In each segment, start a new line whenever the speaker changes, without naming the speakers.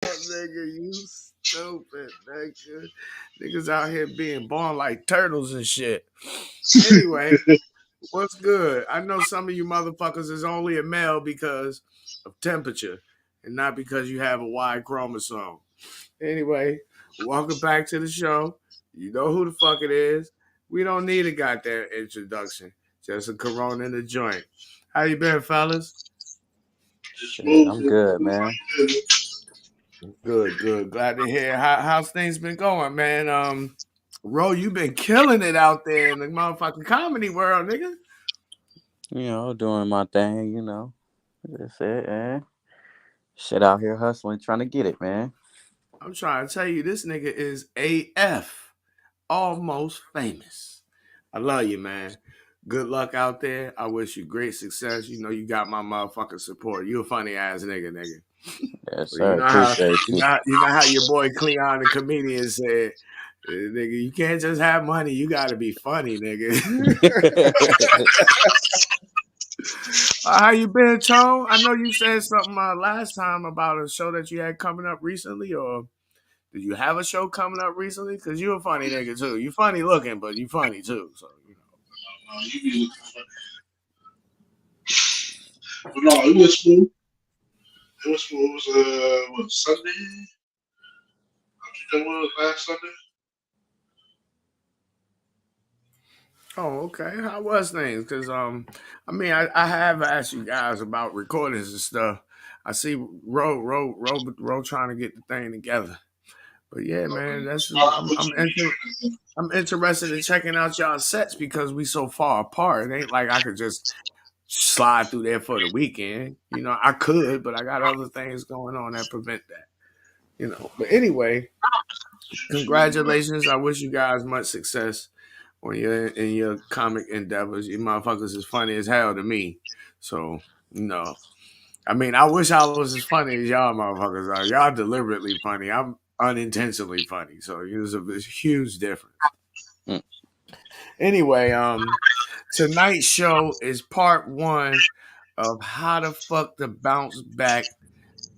Nigga, you stupid, nigga. Niggas out here being born like turtles and shit. Anyway, what's good? I know some of you motherfuckers is only a male because of temperature and not because you have a Y chromosome. Anyway, welcome back to the show. You know who the fuck it is. We don't need a goddamn introduction. Just a Corona in the joint. How you been, fellas?
Shit, I'm good, man.
Good, good. Glad to hear. How's things been going, man? Ro, you been killing it out there in the motherfucking comedy world, nigga.
Doing my thing, That's it, man. Shit out here hustling, trying to get it, man.
I'm trying to tell you, this nigga is AF. Almost famous. I love you, man. Good luck out there. I wish you great success. You know you got my motherfucking support. You a funny ass nigga.
Yes,
But you
sir.
know how
Appreciate you.
you know how your boy Cleon, the comedian, said, nigga, you can't just have money. You got to be funny, nigga. How you been, Tone? I know you said something last time about a show that you had coming up recently, or did you have a show coming up recently? Because you a funny nigga too. You funny looking, but you funny too. So you know.
You be looking. But no, it was smooth. It was smooth. It was Sunday. I think that was last Sunday.
Oh, okay. How was things? Because I mean, I have asked you guys about recordings and stuff. I see Ro trying to get the thing together. But yeah, man, that's I'm interested in checking out y'all sets because we so far apart. It ain't like I could just slide through there for the weekend. You know, I could, but I got other things going on that prevent that. You know. But anyway, congratulations. I wish you guys much success when you're in your comic endeavors. You motherfuckers is funny as hell to me. So, you know. I mean, I wish I was as funny as y'all motherfuckers are. Y'all deliberately funny. I'm unintentionally funny. So there's a huge difference.
Mm.
Anyway, tonight's show is part one of how the fuck to bounce back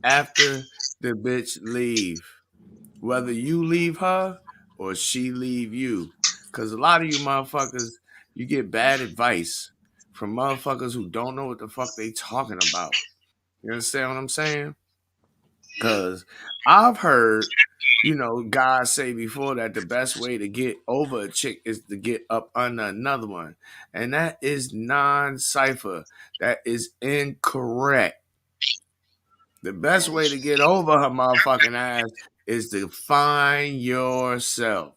after the bitch leave. Whether you leave her or she leave you. Because a lot of you motherfuckers, you get bad advice from motherfuckers who don't know what the fuck they talking about. You understand what I'm saying? Because I've heard, guys say before that the best way to get over a chick is to get up under another one. And that is non-cipher. That is incorrect. The best way to get over her motherfucking ass is to find yourself,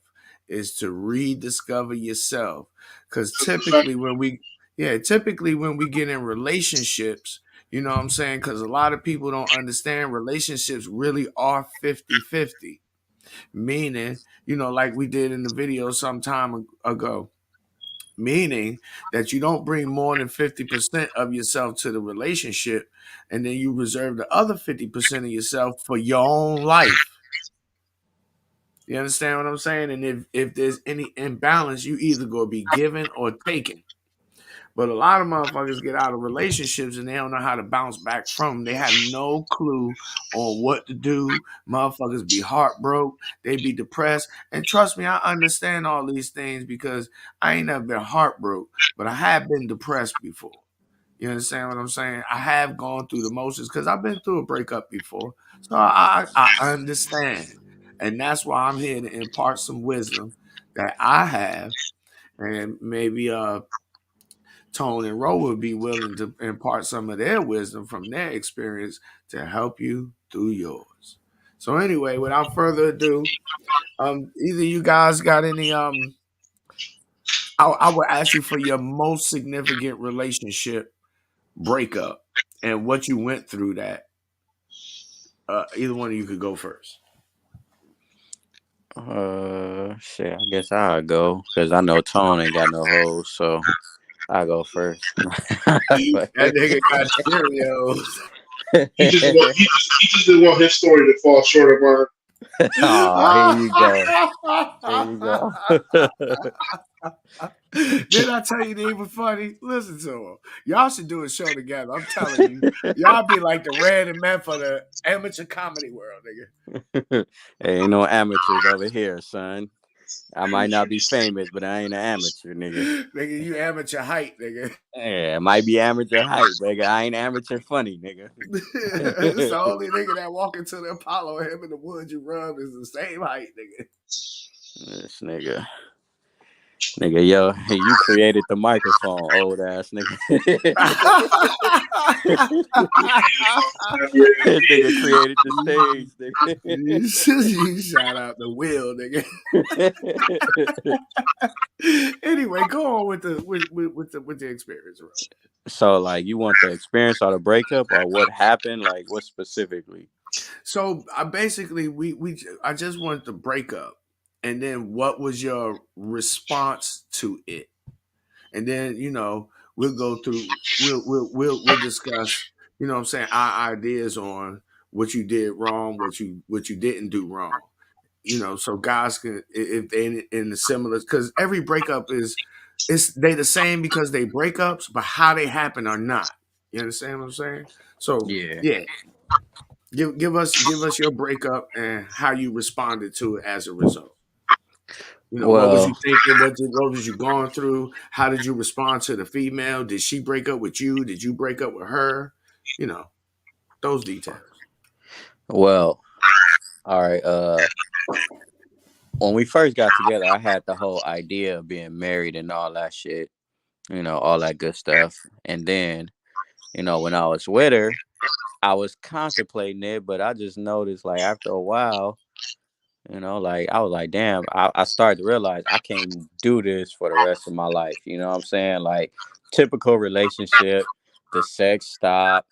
is to rediscover yourself. Because typically when we get in relationships, you know what I'm saying? Because a lot of people don't understand relationships really are 50-50. Meaning, like we did in the video some time ago. Meaning that you don't bring more than 50% of yourself to the relationship, and then you reserve the other 50% of yourself for your own life. You understand what I'm saying? And if there's any imbalance, you either go be given or taken. But a lot of motherfuckers get out of relationships and they don't know how to bounce back from them. They have no clue on what to do. Motherfuckers be heartbroken. They be depressed. And trust me, I understand all these things because I ain't never been heartbroken, but I have been depressed before. You understand what I'm saying? I have gone through the motions because I've been through a breakup before. So I understand. And that's why I'm here to impart some wisdom that I have. And maybe Tone and Ro would be willing to impart some of their wisdom from their experience to help you through yours. So anyway, without further ado, either you guys got any I would ask you for your most significant relationship breakup and what you went through that. Either one of you could go first.
Shit, I guess I'll go because I know Tone ain't got no hoes, so I'll go first.
That nigga got Cheerios.
He just didn't want his story to fall short of mine.
Oh, here you go. Here you go.
Did I tell you they were funny? Listen to them. Y'all should do a show together. I'm telling you, y'all be like the Red and Meth for the amateur comedy world,
Hey, ain't no amateurs over here, son. I might not be famous, but I ain't an amateur, nigga.
nigga. Nigga, you amateur height, nigga.
Yeah, might be amateur hype, nigga. I ain't amateur funny, nigga.
It's the only nigga that walk into the Apollo, him in the woods you rub is the same height, nigga.
This nigga, yo, you created the microphone, old ass nigga. Nigga created the stage, nigga.
You shout out the will, nigga. Anyway, go on with the experience, bro.
So, like, you want the experience or the breakup, or what happened? Like, what specifically?
So I basically I just wanted to break up, and then what was your response to it? And then we'll go through we'll discuss what I'm saying, our ideas on what you did wrong, what you didn't do wrong. So guys can, if they in the similar, because every breakup is they the same because they breakups, but how they happen are not. You understand what I'm saying? So
Yeah.
yeah, give us your breakup and how you responded to it as a result. What was you
Well,
thinking? What was you going through? How did you respond to the female? Did she break up with you? Did you break up with her? You know, those details.
well, all right. When we first got together, I had the whole idea of being married and all that shit. All that good stuff. And then, when I was with her, I was contemplating it, but I just noticed, like, after a while, like, I was like, damn, I started to realize I can't do this for the rest of my life. You know what I'm saying? Like, typical relationship, the sex stop,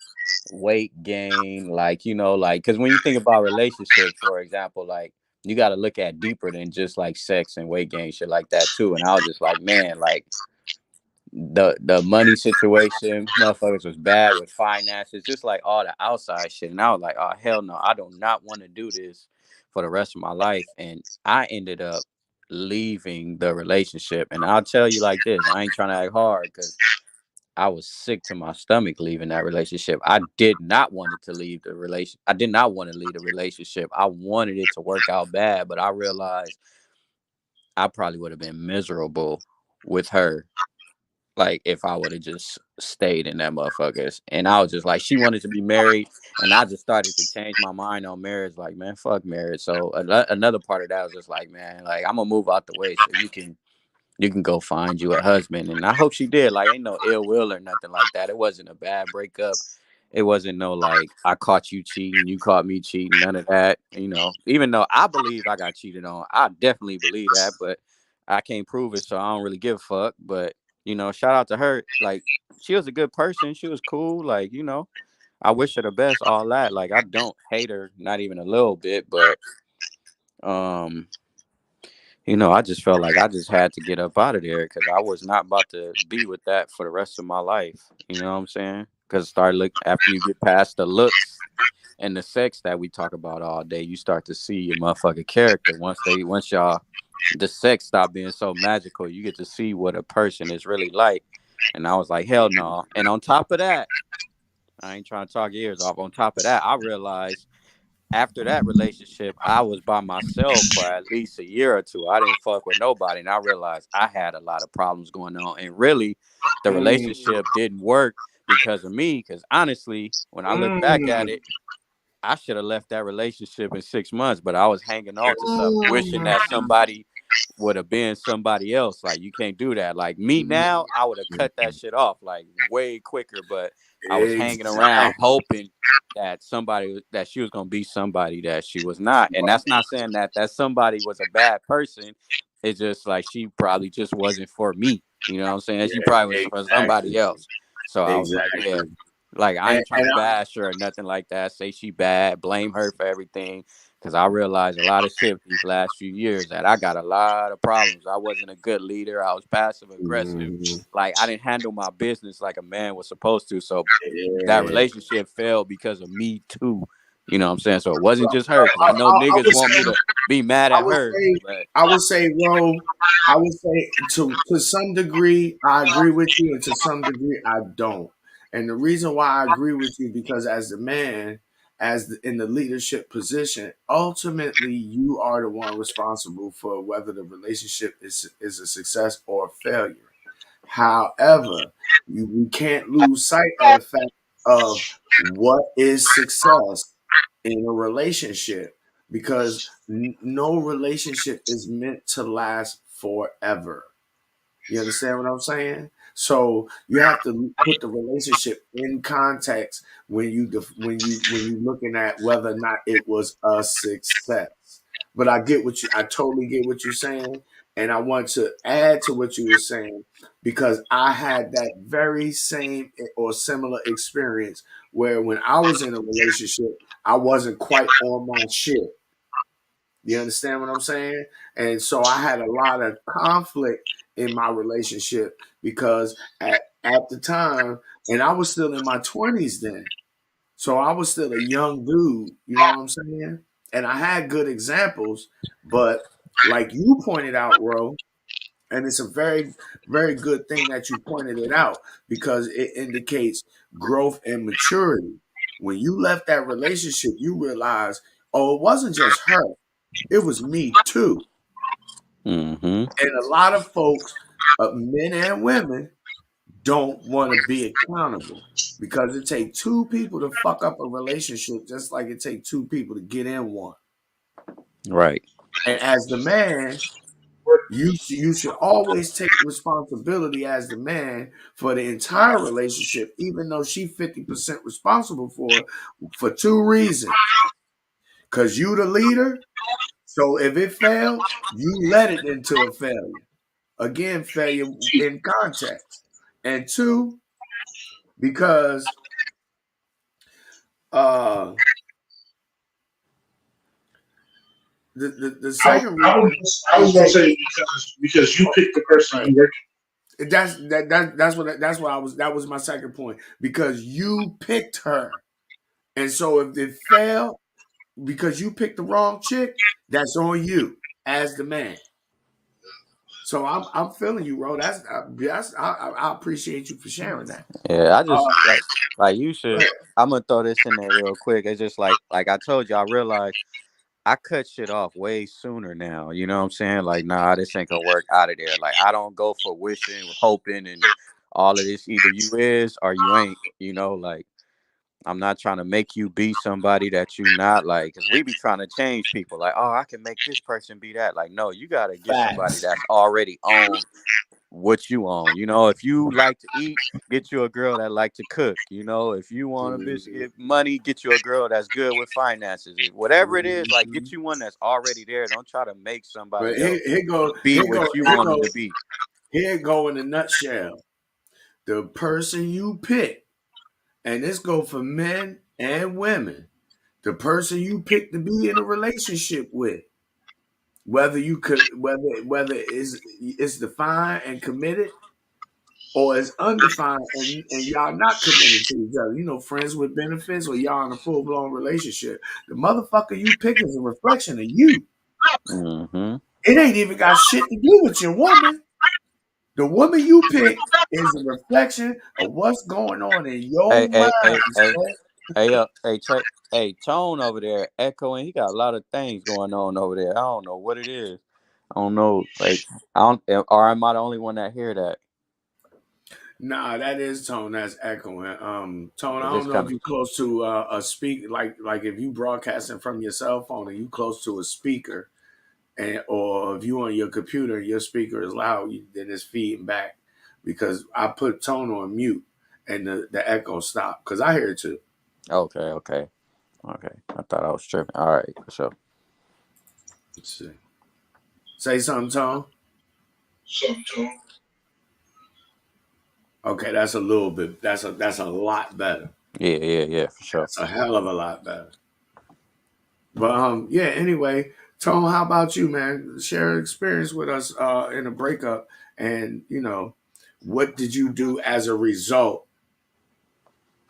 weight gain, like, like, because when you think about relationships, for example, like, you got to look at deeper than just like sex and weight gain, shit like that, too. And I was just like, man, like, the money situation, motherfuckers was bad with finances, just like all the outside shit. And I was like, oh hell no, I do not want to do this for the rest of my life. And I ended up leaving the relationship. And I'll tell you like this, I ain't trying to act hard because I was sick to my stomach leaving that relationship. I did not want it to leave the relation. I did not want to leave the relationship. I wanted it to work out bad, but I realized I probably would have been miserable with her, like, if I would have just stayed in that motherfuckers. And I was just like, she wanted to be married, and I just started to change my mind on marriage. Like, man, fuck marriage. So another part of that was just like, man, like, I'm gonna move out the way so you can go find you a husband. And I hope she did. Like, ain't no ill will or nothing like that. It wasn't a bad breakup. It wasn't no like I caught you cheating, you caught me cheating, none of that. Even though I believe I got cheated on, I definitely believe that, but I can't prove it, so I don't really give a fuck. But shout out to her. Like, she was a good person. She was cool. Like, I wish her the best, all that. Like, I don't hate her, not even a little bit, but um I just felt like I just had to get up out of there because I was not about to be with that for the rest of my life. You know what I'm saying? Because start look after you get past the looks and the sex that we talk about all day, you start to see your motherfucking character. Once y'all the sex stop being so magical, you get to see what a person is really like. And I was like, hell no. And on top of that, I ain't trying to talk your ears off. On top of that, I realized after that relationship, I was by myself for at least a year or two. I didn't fuck with nobody. And I realized I had a lot of problems going on. And really, the
Mm,
relationship didn't work because of me. Because honestly, when I look back at
mm,
it, I should have left that relationship in 6 months, but I was hanging on to something, wishing that
mm.
somebody would have been somebody else. Like, you can't do that. Like me now, I would have cut that shit off like way quicker, but I was hanging around
Exactly.
hoping that she was gonna be somebody that she was not. And that's not saying that somebody was a bad person. It's just like she probably just wasn't for me. You know what I'm saying? She
Yeah,
probably was for somebody
exactly.
else. So I was like, yeah,
Exactly.
like, I
And,
ain't trying
and
to bash her or nothing like that. Say she bad, blame her for everything. Cause I realized a lot of shit these last few years that I got a lot of problems. I wasn't a good leader. I was passive aggressive.
Mhm.
Like, I didn't handle my business like a man was supposed to. So that
Yeah,
relationship failed because of me too. You know what I'm saying? So it wasn't just her, because I know
I
niggas
would
want me
say,
to be mad
I
at
would
her,
say,
but
Ro, I would say to some degree I agree with you, and to some degree I don't. And the reason why I agree with you because as the man, in the leadership position, ultimately you are the one responsible for whether the relationship is a success or a failure. However, we can't lose sight of the fact of what is success in a relationship because no relationship is meant to last forever. You understand what I'm saying? So you have to put the relationship in context when you looking at whether or not it was a success. But I totally get what you're saying, and I want to add to what you were saying because I had that very same or similar experience where when I was in a relationship, I wasn't quite on my shit. You understand what I'm saying? And so I had a lot of conflict in my relationship because at the time, and I was still in my 20s then. So I was still a young dude, you know what I'm saying? And I had good examples, but like you pointed out, Ro, and it's a very, very good thing that you pointed it out because it indicates growth and maturity. When you left that relationship, you realize, oh, it wasn't just her. It was me too.
mm-hmm.
And a lot of folks, men and women, don't want to be accountable because it takes two people to fuck up a relationship just like it takes two people to get in one.
Right.
And as the man, you should always take responsibility as the man for the entire relationship, even though she 50% responsible for two reasons. Because you the leader, so if it failed, you led it into a failure. Again, failure in context. And two, because uh the second reason
I was
it
gonna
takes
say because you picked the person
right.
you work.
That's what I was that was my second point. Because you picked her. And so if it failed because you picked the wrong chick, that's on you as the man. So I'm feeling you, bro. I appreciate you for sharing that.
Yeah, I
Uh,
just like you should. I'm gonna throw this in there real quick. It's just like I told you, I realized I cut shit off way sooner now. You know what I'm saying? Like, nah, this ain't gonna work out of there. Like, I don't go for wishing, hoping, and all of this. Either you is or you ain't. You know, like I'm not trying to make you be somebody that you not like. Cause we be trying to change people. Like, oh, I can make this person be that. Like, no, you gotta get somebody
Facts.
that's already on what you on. You know, if you like to eat, get you a girl that like to cook. You know, if you want a bitch to
Mhm.
get money, get you a girl that's good with finances. Whatever it is, like get
Mhm.
you one that's already there. Don't try to make
But
somebody else
here go,
be
here go,
what you
here
want them
go,
to be.
here go in a nutshell. The person you pick, and this go for men and women. The person you pick to be in a relationship with, whether you could, whether it's defined and committed, or it's undefined and y'all not committed to each other. You know, friends with benefits, or y'all in a full blown relationship. The motherfucker you pick is a reflection of you.
Hmm.
It ain't even got shit to do with your woman. The woman you pick is a reflection of what's going on in
Hey,
your
hey,
mind.
hey, hey,
Son.
hey, Trey, hey, Tone over there echoing. He got a lot of things going on over there. I don't know what it is. I don't know. Like, I don't. Or am I the only one that hear that?
Nah, that is Tone. That's echoing. Tone. I
Cause it's
don't know
kind
if
of
you close to a speak like if you broadcasting from your cell phone and you close to a speaker, and or if you on your computer and your speaker is loud, then it's feeding back. Because I put Tone on mute and the echo stopped because I hear it too.
okay, okay, okay. I thought I was tripping. All right, for sure.
Let's see. Say something, Tone.
Something to him.
Okay, that's a little bit. That's a lot better.
Yeah, yeah, yeah, for sure.
That's a hell of a lot better. But yeah. Anyway, Tone, how about you, man? Share an experience with us in a breakup, and what did you do as a result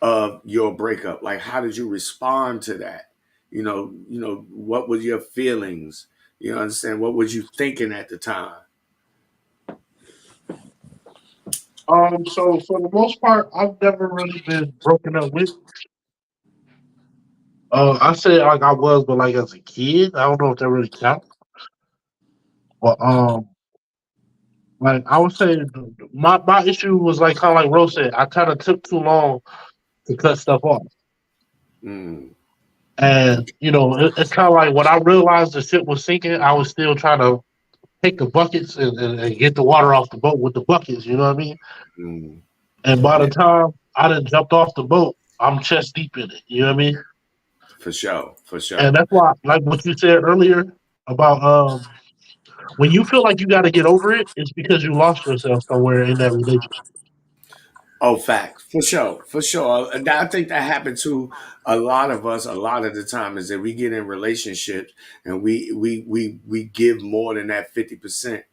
of your breakup? Like, how did you respond to that? what were your feelings? You understand? What was you thinking at the time?
So for the most part, I've never really been broken up with. I say like I was, but like as a kid, I don't know if that really counts. But like I would say, my issue was like kind of like Rose said. I kind of took too long to cut stuff off,
Mm,
and it's kind of like when I realized the ship was sinking, I was still trying to take the buckets and get the water off the boat with the buckets. You know what I mean?
mm.
And by the
Yeah,
time I done jumped off the boat, I'm chest deep in it. You know what I mean?
for sure, for
And
sure.
that's why, like what you said earlier about when you feel like you got to get over it, it's because you lost yourself somewhere in that relationship.
Oh, facts, for sure, for sure. And I think that happened to a lot of us. A lot of the time is that we get in relationships and we give more than that 50%.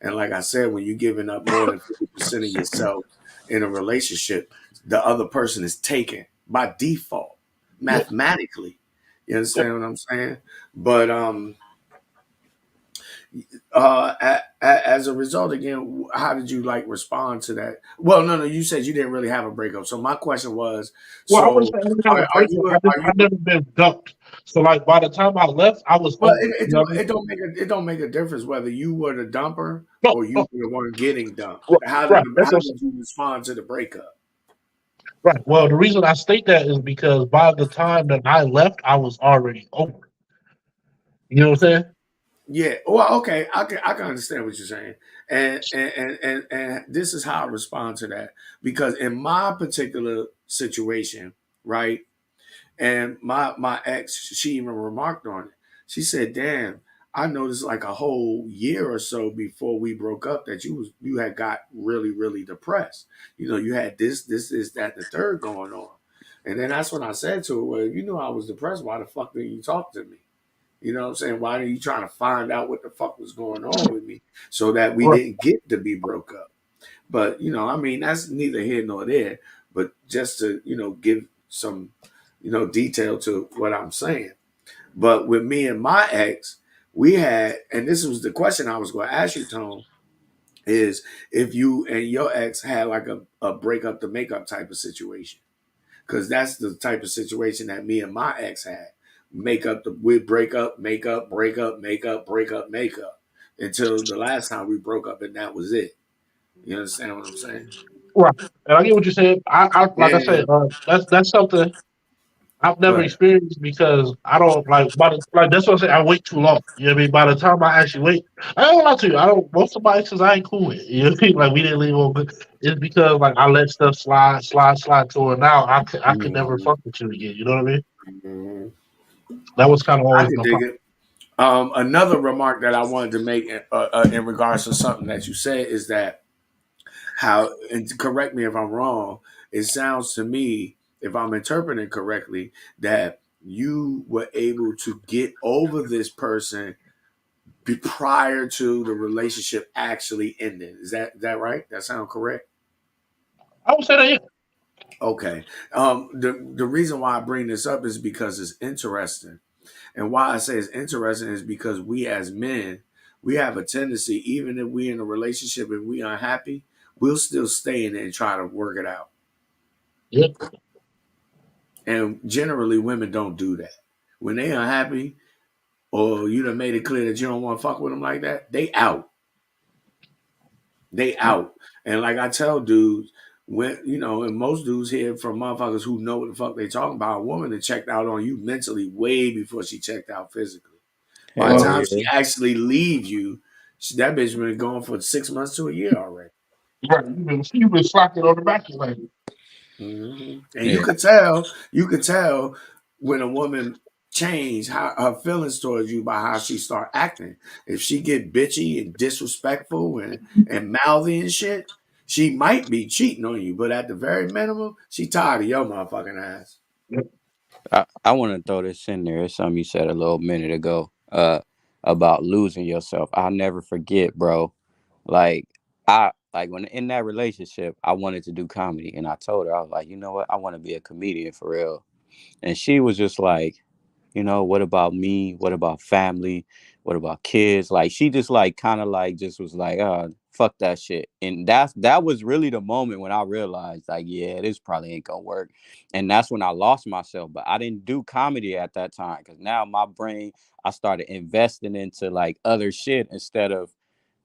And like I said, when you're giving up more than 50% of yourself in a relationship, the other person is taken by default,
Yep.
mathematically. You
Yep.
understand what I'm saying? But as a result, again, how did you like respond to that? Well, no, you said you didn't really have a breakup. So my question was,
Well, I wouldn't
so
say I didn't have a
are
breakup.
you
I never been dumped. So like by the time I left, I was
well,
over it. You know what I mean?
it don't make a difference whether you were the dumper
No,
or you
no,
were the one getting dumped.
right. That's
How
what I'm
did
saying.
you respond to the breakup?
Right. Well, the reason I state that is because by the time that I left, I was already over it. You know what I'm saying?
Yeah. Well, okay. I can understand what you're saying, and this is how I respond to that because in my particular situation, right. And my ex, she even remarked on it. She said, "Damn, I noticed like a whole year or so before we broke up that you had got really really depressed. You had this that and the third going on." And then that's when I said to her, "Well, if you knew I was depressed, why the fuck didn't you talk to me? You know what I'm saying? Why are you trying to find out what the fuck was going on with me so that we
Right.
didn't get to be broke up?" But I mean, that's neither here nor there. But just to give some detail to what I'm saying. But with me and my ex, we had, and this was the question I was going to ask you, Tone, is if you and your ex had like a break up to make up type of situation, because that's the type of situation that me and my ex had. We break up, make up, break up, make up, break up, make up, until the last time we broke up, and that was it. You understand what I'm saying?
Right. And I get what you're saying. I like I
Yeah.
said, that's something I've
Go
never
ahead.
experienced because I don't like that's what I say. I wait too long. You know what I mean? By the time I actually wait, I don't lie to you. I don't. Most of my exes I ain't cool with. You know what I mean? Like we didn't leave on good. It's because like I let stuff slide to her. Now I could never
Mhm.
fuck with you again. You know what I mean?
Mhm.
That was kind of
I
always
could
my
dig
problem.
it. Another remark that I wanted to make in regards to something that you said is that how, and correct me if I'm wrong, it sounds to me, if I'm interpreting correctly, that you were able to get over this person prior to the relationship actually ending. Is that right? That sound correct?
I would say that. Yeah.
Okay. The reason why I bring this up is because it's interesting. And why I say it's interesting is because we as men, we have a tendency, even if we in a relationship and we unhappy, we'll still stay in it and try to work it out.
Yeah.
And generally women don't do that. When they unhappy or you done made it clear that you don't want to fuck with them like that, they out. They out. And like I tell dudes, when and most dudes hear from motherfuckers who know what the fuck they talking about, a woman that checked out on you mentally way before she checked out physically. By the
Hell
Well,
time she
yeah.
actually leaves you, that bitch been gone for 6 months to a year already.
right. You've been slacking on the back like
And
Yeah.
you could tell when a woman change how her feelings towards you by how she start acting. If she get bitchy and disrespectful and mouthy and shit, she might be cheating on you, but at the very minimum, she tired of your motherfucking ass.
I want to throw this in there. It's something you said a little minute ago. About losing yourself. I'll never forget, bro. Like when in that relationship, I wanted to do comedy, and I told her I was like, you know what, I want to be a comedian for real. And she was just like, You know, what about me? What about family? What about kids? Like she just like kind of like just was like, fuck that shit. And that was really the moment when I realized like, yeah, this probably ain't gonna work. And that's when I lost myself. But I didn't do comedy at that time because now my brain, I started investing into like other shit instead of,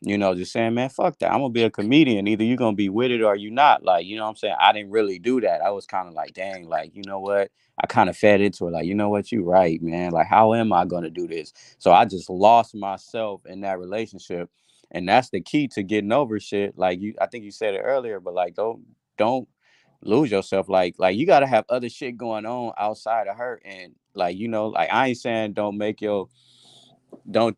just saying, man, fuck that. I'm gonna be a comedian. Either you're gonna be with it or you not. Like, you know what I'm saying? I didn't really do that. I was kind of like, dang, like, you know what? I kind of fed into it, like, you know what, you right, man. Like, how am I gonna do this? So I just lost myself in that relationship. And that's the key to getting over shit. Like I think you said it earlier, but like don't lose yourself. Like you gotta have other shit going on outside of her. And like, like I ain't saying don't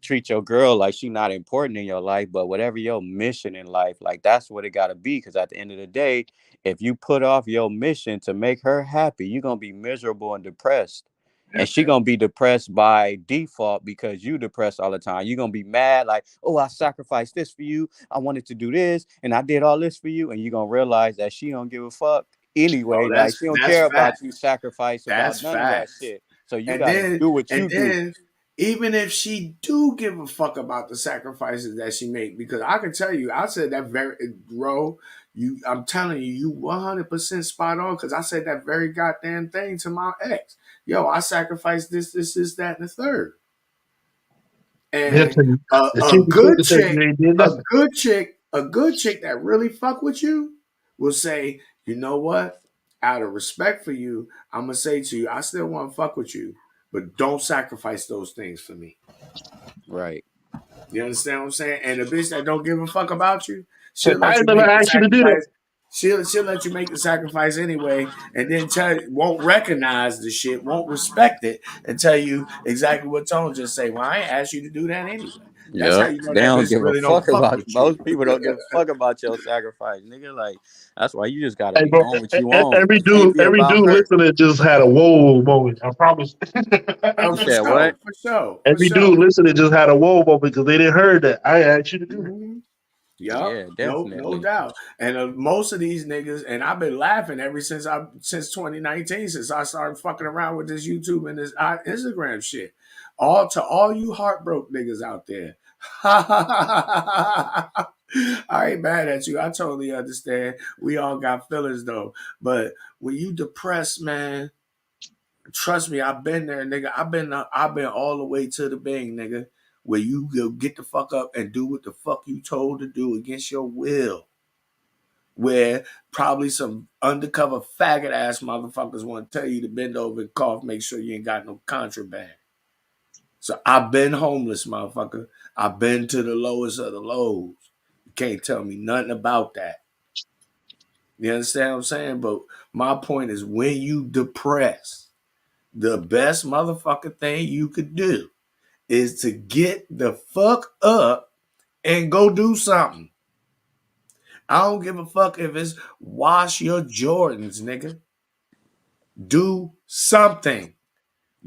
treat your girl like she not important in your life, but whatever your mission in life, like that's what it got to be. Because at the end of the day, if you put off your mission to make her happy, you're gonna be miserable and depressed, and she gonna be depressed by default because you depressed all the time. You're gonna be mad like, oh, I sacrificed this for you, I wanted to do this and I did all this for you, and you're gonna realize that she don't give a fuck
Oh,
anyway. Like she don't
that's
care about
fact.
you sacrifice about
That's
none of that
facts.
shit. So you
And
gotta
then
do what
and
you do.
then even if she do give a fuck about the sacrifices that she make, because I can tell you, I said that very bro, I'm telling you, you 100% spot on, because I said that very goddamn thing to my ex. Yo, I sacrificed this, that, and the third.
They'll
And
tell you, the
a
cheapest quick
good
to tell you
chick,
you ain't did nothing.
a good chick that really fuck with you will say, you know what? Out of respect for you, I'm gonna say to you, I still want to fuck with you, but don't sacrifice those things for me.
Right.
You understand what I'm saying? And a bitch that don't give a fuck about you,
So
she'll
I
let
ain't
you
never
make the
asked you to do that.
sacrifice. She'll let you make the sacrifice anyway, and then won't recognize the shit, won't respect it, and tell you exactly what Tone just say. Well, I ain't asked you to do that anyway. That's how
Yep.
you know
They
that
don't
bitch
give a
really don't
fuck
fuck
about
with you.
most people don't give a fuck about your sacrifice, nigga. Like that's why you just gotta
Hey,
be
bro,
on what you on.
every
It can't
dude,
be
every
about
dude
her.
listening just had a whoa moment. I promise.
Oh,
You
for
said
sure,
what?
for sure, for
Every
sure.
dude listening just had a whoa moment because they didn't heard that. I asked you to do that.
Mm-hmm. Yup,
Yeah,
no
definitely.
doubt. And most of these niggas, and I've been laughing ever since 2019, since I started fucking around with this YouTube and this Instagram shit. All you heartbroken niggas out there. I ain't mad at you. I totally understand. We all got feelings though. But when you depressed, man, trust me, I've been there, nigga. I've been all the way to the bang, nigga. Where you go get the fuck up and do what the fuck you told to do against your will. Where probably some undercover faggot ass motherfuckers want to tell you to bend over and cough, make sure you ain't got no contraband. So I've been homeless, motherfucker. I've been to the lowest of the lows. You can't tell me nothing about that. You understand what I'm saying? But my point is, when you depressed, the best motherfucking thing you could do is to get the fuck up and go do something. I don't give a fuck if it's wash your Jordans, nigga. Do something.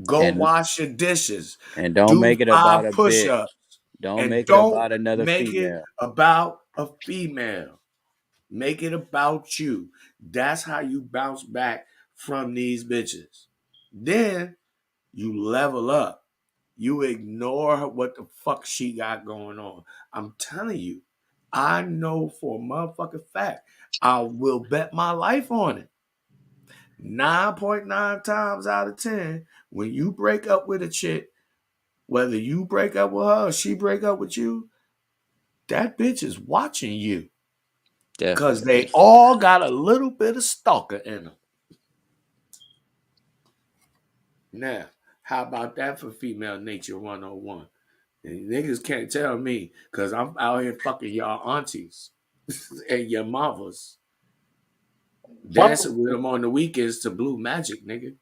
Go
And
wash your dishes.
and don't
Do
make it about
5
a
push
bitch.
ups.
Don't
And
make it
don't
about another
make it
female.
about a female. Make it about you. That's how you bounce back from these bitches. Then you level up. You ignore what the fuck she got going on. I'm telling you, I know for a motherfucking fact, I will bet my life on it. 9.9 times out of 10, when you break up with a chick, whether you break up with her or she break up with you, that bitch is watching you. Because
Definitely.
they all got a little bit of stalker in them. Now, how about that for female nature 101? And niggas can't tell me because I'm out here fucking y'all aunties and your mamas,
What?
dancing with them on the weekends to Blue Magic, nigga.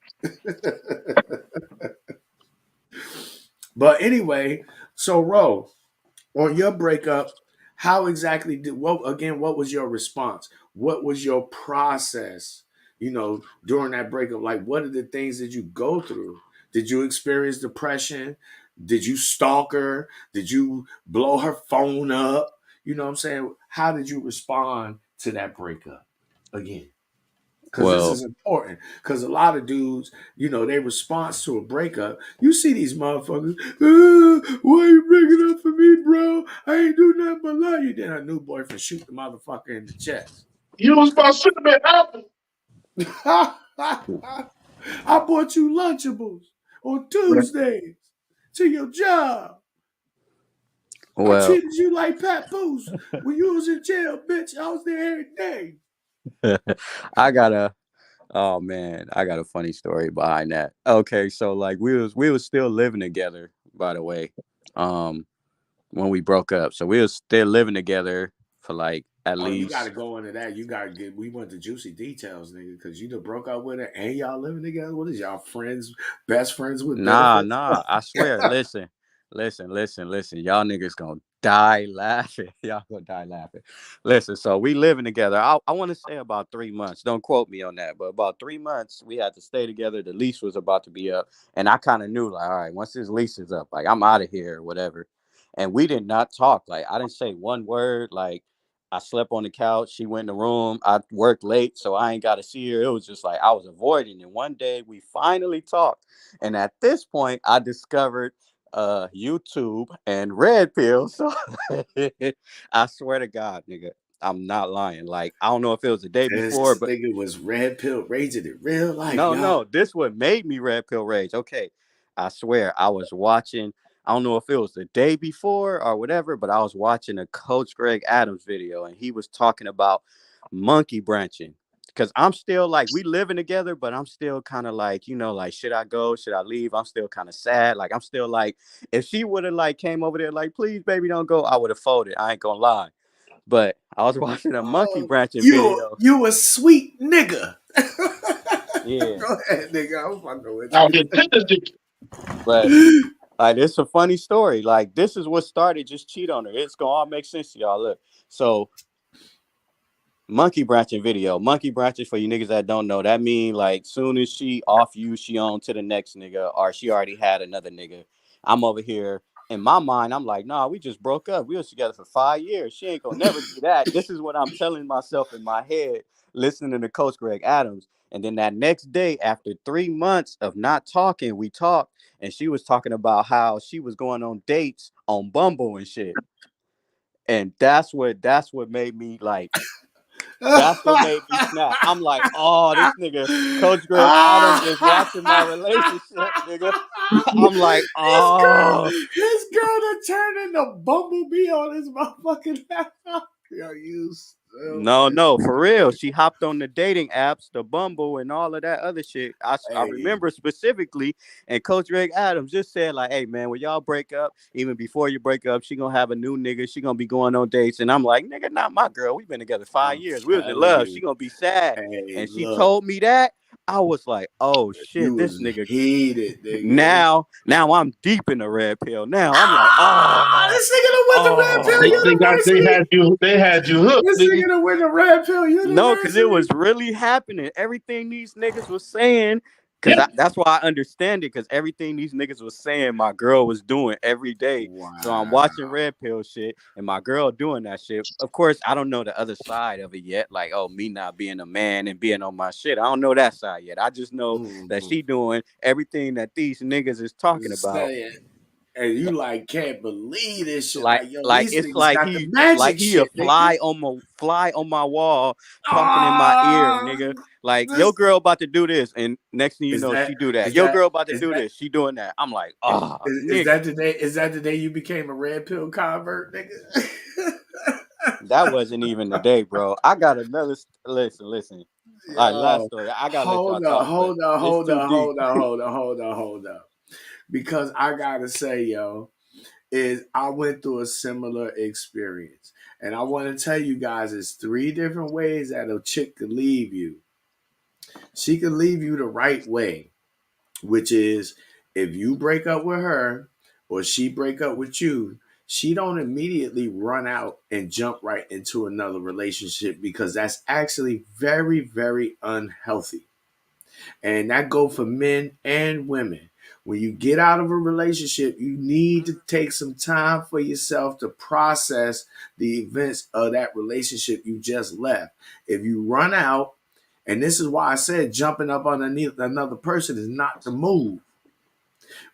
But anyway, so Ro, on your breakup, how exactly what was your response? What was your process, during that breakup? Like, what are the things that you go through? Did you experience depression? Did you stalk her? Did you blow her phone up? You know what I'm saying? How did you respond to that breakup again? because this
Well,
is important. Because a lot of dudes, their response to a breakup, you see these motherfuckers, why you breaking up for me, bro? I ain't do nothing but love you. Then her new boyfriend shoot the motherfucker in the chest.
You was about to shoot him at Apple.
I bought you Lunchables on Tuesdays to your job. I
well,
treated you like Pat Booth when you was in jail, bitch. I was there every day.
I got a oh man, I got a funny story behind that. Okay, so like we was still living together, by the way, um, when we broke up. So we was still living together for like at
Oh, you got
least
to go into that. You got to get. We went to juicy details, nigga, because you done broke up with her and y'all living together. What is y'all friends, best friends with
Nah,
benefits?
nah. I swear. Listen. Y'all niggas gonna die laughing. Y'all gonna die laughing. Listen. So we living together. I want to say about 3 months. Don't quote me on that, but about 3 months we had to stay together. The lease was about to be up, and I kind of knew like, all right, once this lease is up, like I'm out of here or whatever. And we did not talk. Like I didn't say one word. Like I slept on the couch. She went in the room. I worked late, so I ain't got to see her. It was just like I was avoiding. And one day we finally talked. And at this point, I discovered YouTube and Red Pill. So I swear to God, nigga, I'm not lying. Like I don't know if it was the day before,
This
but
nigga was red pill raging in real life,
no,
y'all.
no, this what made me Red Pill Rage. Okay, I swear I was watching. I don't know if it was the day before or whatever, but I was watching a Coach Greg Adams video, and he was talking about monkey branching. Because I'm still like we living together, but I'm still kind of like like should I go? Should I leave? I'm still kind of sad. Like I'm still like if she would have like came over there like please baby don't go, I would have folded. I ain't gonna lie. But I was watching a monkey
Oh,
branching
you
video.
you a sweet nigga.
Yeah,
Go ahead, nigga. I'm fucking with
I'll get tennis dick.
but like it's a funny story. Like this is what started. Just cheat on her. It's gonna all make sense to y'all. Look, so monkey branching video. Monkey branching for you niggas that don't know. That mean like soon as she off you, she on to the next nigga, or she already had another nigga. I'm over here. In my mind, I'm like, nah, we just broke up. We was together for 5 years. She ain't gonna never do that. This is what I'm telling myself in my head, listening to Coach Greg Adams. And then that next day, after 3 months of not talking, we talked, and she was talking about how she was going on dates on Bumble and shit. And that's what made me like that's what
ah,
made me snap. I'm like, oh, this nigga, Coach Greg Adams is watching my relationship, nigga. I'm like, oh,
his girl that turned into Bumblebee on his motherfucking Yo, you
no,
stupid.
no, for real. She hopped on the dating apps, the Bumble, and all of that other shit. I
Hey,
remember specifically, and Coach Greg Adams just said like, "Hey man, when y'all break up, even before you break up, she gonna have a new nigga. She gonna be going on dates." And I'm like, "Nigga, not my girl. We've been together five
I'm
years. We was in
telling
love. She
you.
gonna be sad."
Hey,
And she
look,
told me that. I was like, "Oh
you
shit, this
was
nigga."
heated, nigga.
Now I'm deep in the red pill. Now I'm like, oh,
This nigga done went to Red Pill
oh.
University.
They had you hooked,
This
nigga.
nigga done went to Red Pill
No, because it was
University.
really happening. Everything these niggas was saying, because
Yep.
that's why I understand it, because everything these niggas was saying, my girl was doing every day. So I'm
Wow.
watching Red Pill shit and my girl doing that shit. Of course, I don't know the other side of it yet. Like, oh, me not being a man and being on my shit. I don't know that side yet. I just know that
Mm-hmm.
she doing everything that these niggas is talking about.
Saying, and you like can't believe this shit.
like
Like, yo,
like
these
it's
niggas
like
got the
like
magic
he a
shit, nigga.
fly on my wall talking in my ear,
Ah,
nigga. Like
this
your girl about to do this, and next thing you
is
know,
that
she do that.
is
Your
that
girl about to
is
do
that
this, she doing that. I'm like, oh,
is
nigga,
that the day? Is that the day you became a red pill convert, nigga?
that wasn't even the day, bro. I got another. Listen. All right, last
Yo,
story. I gotta let y'all
hold up,
talk, but
hold up,
it's
hold
too
up,
deep.
hold up, hold up, hold up, hold up. Because I gotta say, yo, is I went through a similar experience. And I want to tell you guys it's three different ways that a chick could leave you. She could leave you the right way, which is if you break up with her or she break up with you, she don't immediately run out and jump right into another relationship because that's actually very, very unhealthy. And that go for men and women. When you get out of a relationship, you need to take some time for yourself to process the events of that relationship you just left. If you run out And this is why I said jumping up underneath another person is not the move.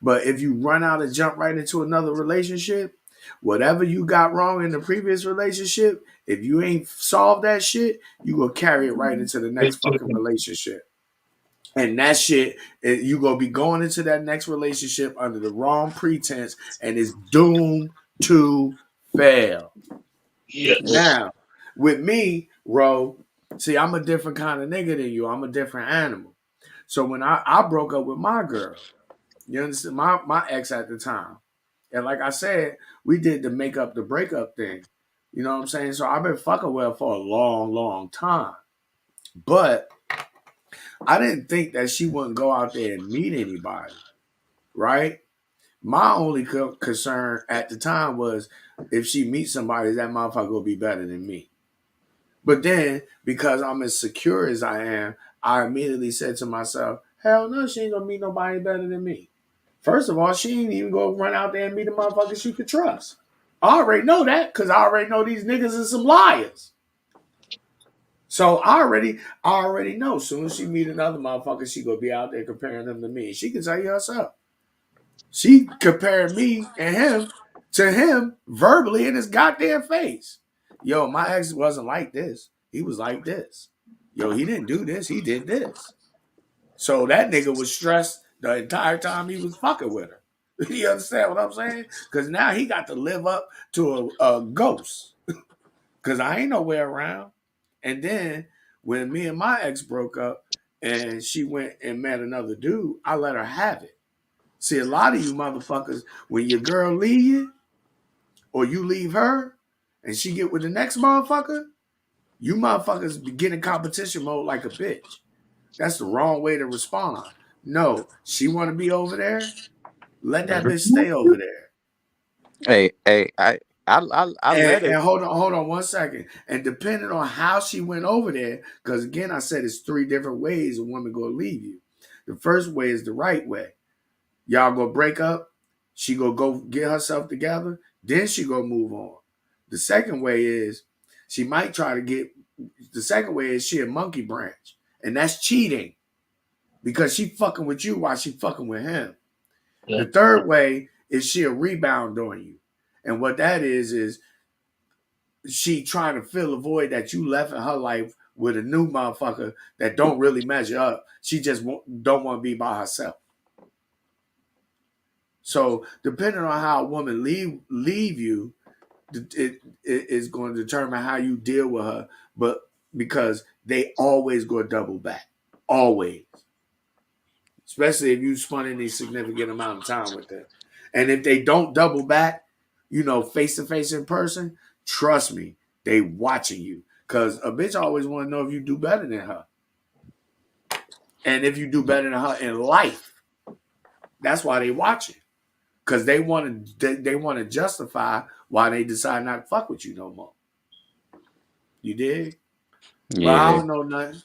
But if you run out and jump right into another relationship, whatever you got wrong in the previous relationship, if you ain't solved that shit, you gonna carry it right into the next fucking relationship. And that shit, you gonna be going into that next relationship under the wrong pretense, and it's doomed to fail.
Yes.
Now, with me, Ro, see, I'm a different kind of nigga than you. I'm a different animal. So when I broke up with my girl, you understand, my ex at the time, and like I said, we did the make up the breakup thing. You know what I'm saying? So I've been fucking with her for a long, long time. But I didn't think that she wouldn't go out there and meet anybody, right? My only concern at the time was if she meets somebody, that motherfucker will be better than me. But then, because I'm as secure as I am, I immediately said to myself, hell no, she ain't gonna meet nobody better than me. First of all, she ain't even gonna run out there and meet a motherfucker she could trust. I already know that because I already know these niggas are some liars. So I already know. As soon as she meet another motherfucker, she gonna be out there comparing them to me. She can tell you herself. She compared me and him to him verbally in his goddamn face. Yo, my ex wasn't like this. He was like this. Yo, he didn't do this. He did this. So that nigga was stressed the entire time he was fucking with her. You understand what I'm saying? Because now he got to live up to a ghost. Because I ain't nowhere around. And then when me and my ex broke up and she went and met another dude, I let her have it. See, a lot of you motherfuckers, when your girl leave you or you leave her and she get with the next motherfucker, you motherfuckers begin in competition mode like a bitch. That's the wrong way to respond. No, she want to be over there. Let that bitch stay over there.
Hey, I
And,
let
and
it.
hold on 1 second. And depending on how she went over there, because again, I said it's three different ways a woman gonna leave you. The first way is the right way. Y'all gonna break up. She gonna go get herself together. Then she gonna move on. The second way is she might try to get. The second way is she a monkey branch, and that's cheating because she fucking with you while she fucking with him.
Yeah.
The third way is she a rebound on you, and what that is she trying to fill a void that you left in her life with a new motherfucker that don't really measure up. She just don't want to be by herself. So depending on how a woman leave you, it is going to determine how you deal with her. But because they always go double back, always, especially if you spend any significant amount of time with them. And if they don't double back, face to face in person, trust me, they watching you. Cause a bitch always want to know if you do better than her. And if you do better than her in life, that's why they watching. Cause they want to justify why they decide not to fuck with you no more. You dig? But I
Yeah.
don't know nothing.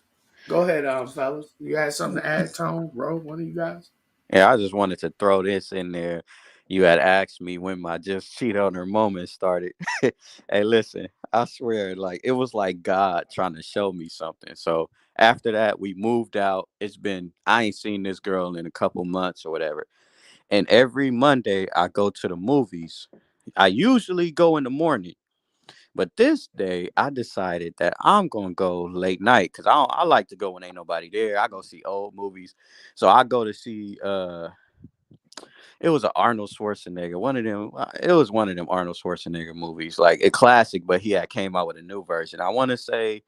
Go ahead, fellas. You got something to add, Tone, bro? One of you guys?
Yeah, I just wanted to throw this in there. You had asked me when my just cheat on her moment started. Hey, listen, I swear, like it was like God trying to show me something. So after that, we moved out. I ain't seen this girl in a couple months or whatever. And every Monday I go to the movies. I usually go in the morning. But this day, I decided that I'm gonna go late night because I like to go when ain't nobody there. I go see old movies, so I go to see. It was an Arnold Schwarzenegger. One of them. It was one of them Arnold Schwarzenegger movies, like a classic, but he had came out with a new version. I want to say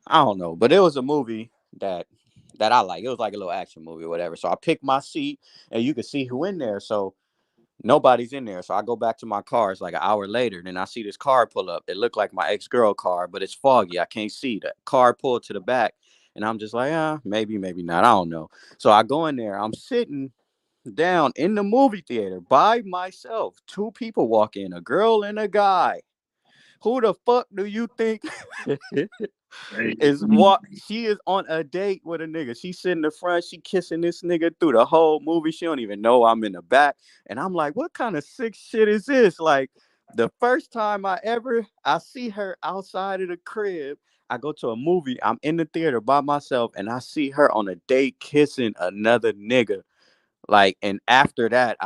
I don't know, but it was a movie that I like. It was like a little action movie or whatever. So I picked my seat, and you could see who in there. So nobody's in there. So I go back to my car. It's like an hour later. Then I see this car pull up. It looked like my ex-girl car, but it's foggy. I can't see. The car pulled to the back. And I'm just like, maybe, maybe not. I don't know. So I go in there. I'm sitting down in the movie theater by myself. Two people walk in, a girl and a guy. Who the fuck do you think
Hey.
is what? She is on a date with a nigga. She sitting in the front, she kissing this nigga through the whole movie. She don't even know I'm in the back. And I'm like, what kind of sick shit is this? Like the first time I see her outside of the crib, I go to a movie. I'm in the theater by myself, and I see her on a date kissing another nigga. Like, and after that,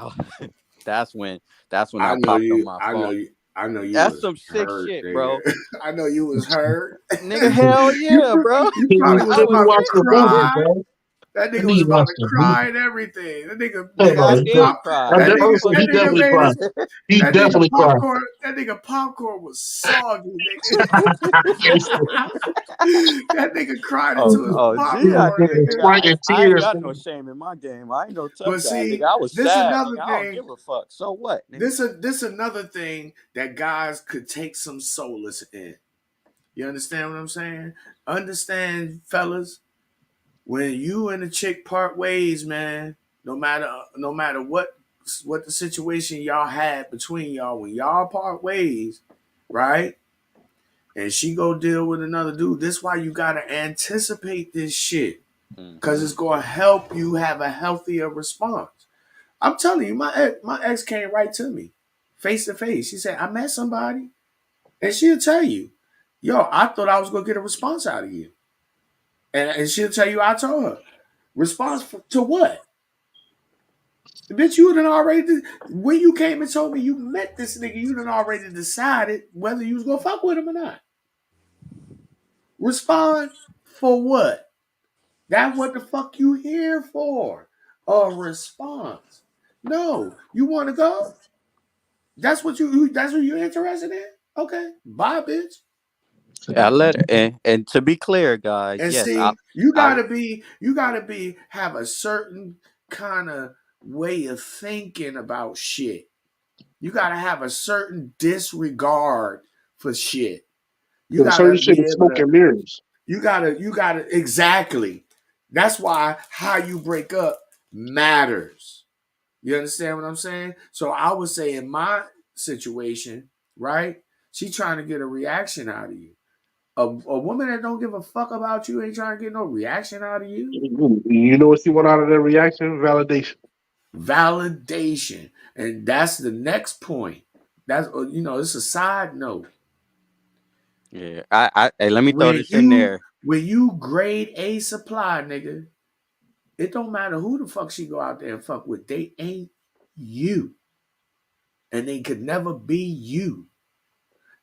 that's when that's when
I
I
know
popped on
you.
my
I know
phone.
you. I know you
That's
was
some sick
hurt,
shit,
nigga.
bro.
I know you was hurt.
Nigga, hell yeah, bro.
You
He
probably was
I
still
was
about to
watch the
tripping,
movie,
nigga.
cry.
bro.
That
That
nigga was
nigga
about
watched
to
the
cry
movie.
and everything. That nigga,
Hold
Nigga, I
on,
did cry.
I
I
never,
did
he
that
fucking
nigga
definitely
cry.
made
cried.
his
He
that nigga
definitely cried.
popcorn. That nigga popcorn was soggy, nigga. That nigga cried
Oh,
into his
oh, gee, I
popcorn,
did,
nigga.
nigga. I,
Fighting
I ain't
tears.
got no shame in my game. I ain't no tough
But
guy, nigga.
see,
I was
this
sad,
another
nigga. I don't
thing.
give a fuck. So what, nigga?
This another thing that guys could take some solace in. You understand what I'm saying? Understand, fellas, when you and the chick part ways, man, no matter what the situation y'all had between y'all, when y'all part ways, right? And she go deal with another dude. This why you gotta anticipate this shit. Cause
Mm-hmm.
it's gonna help you have a healthier response. I'm telling you, my ex came right to me, face to face. She said, I met somebody. And she'll tell you, yo, I thought I was gonna get a response out of you. And she'll tell you I told her. Response to what? The bitch, you done already when you came and told me you met this nigga, you done already decided whether you was gonna fuck with him or not. Respond for what? That's what the fuck you here for. A response. No, you wanna go? That's what you're interested in? Okay. Bye, bitch.
I let her, and to be clear, guys,
And
yes, I,
see, you
I,
gotta be, you gotta be, have a certain kind of way of thinking about shit. You gotta have a certain disregard for shit. You
Certain
gotta
shit
be
is
able
smoke
to,
and mirrors.
you gotta, exactly. That's why how you break up matters. You understand what I'm saying? So I would say in my situation, right? She trying to get a reaction out of you. A woman that don't give a fuck about you ain't trying to get no reaction out of you.
You know what you want out of that reaction? Validation.
Validation. And that's the next point. That's it's a side note.
yeah, hey, let me throw
When
this in
you
there.
when you grade A supply, nigga, it don't matter who the fuck she go out there and fuck with. They ain't you. And they could never be you.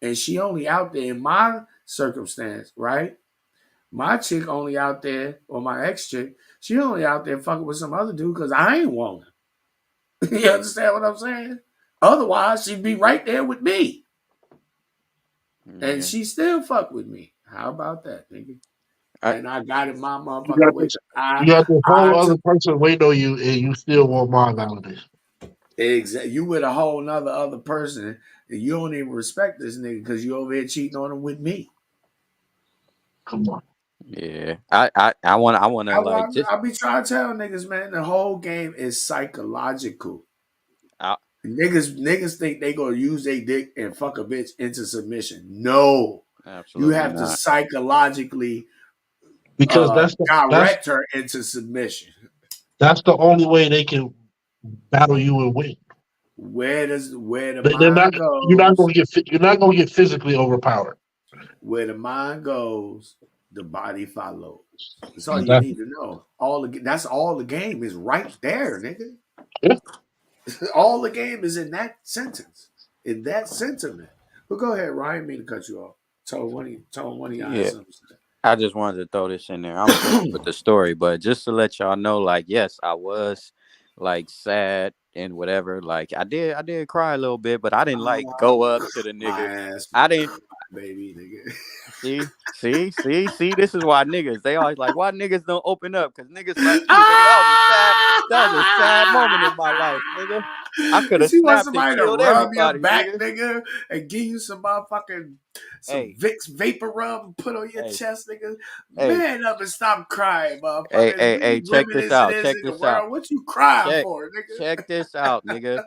And she only out there in my circumstance, right? My chick only out there, or my ex chick, she only out there fucking with some other dude because I ain't want her. You understand what I'm saying? Otherwise, she'd be right there with me. And
Yeah,
she still fuck with me. How about that, nigga?
I,
And I got it my
You
motherfucking
got
way.
this.
I
You got this
I
whole other
took
person waiting on you, and you still want my validation.
you with a whole nother other person, and you don't even respect this nigga because you over here cheating on him with me.
Come on.
yeah, I wanna like just,
I be trying to tell niggas, man, the whole game is psychological.
I,
Niggas think they gonna use their dick and fuck a bitch into submission. No, you
absolutely
have to
not.
psychologically
Because
direct her into submission.
that's the only way they can battle you and win.
Where the
They're not.
mind goes,
You're not going to get physically overpowered.
where the mind goes, the body follows. That's all you need
Exactly.
to know. That's all the game is right there, nigga.
Yeah.
All the game is in that sentence, in that sentiment. But go ahead, Ryan. Mean to cut you off. Told one of y'all had
Yeah,
something to
I just wanted to throw this in there. I'm finished
say.
with the story, but just to let y'all know, like, yes, I was like sad and whatever. Like, I did cry a little bit, but I didn't like go up to the
My
nigga.
ass was
I didn't
crying, baby, nigga.
see. This is why niggas. They always like, why niggas don't open up? Cause niggas like you, nigga. That was a sad moment in my life, nigga. I could have
She wants
snapped and
somebody to
killed
rub your
everybody,
back,
nigga.
nigga, and give you some motherfucking some
Hey,
Vicks vapor rub and put on your
hey,
chest, nigga.
hey,
Man up and stop crying,
hey,
motherfucker. As
hey,
many
hey. Check
women
this
as it
out.
is
Check
in the
this out.
world, what you crying
check
for, nigga?
check this out, nigga.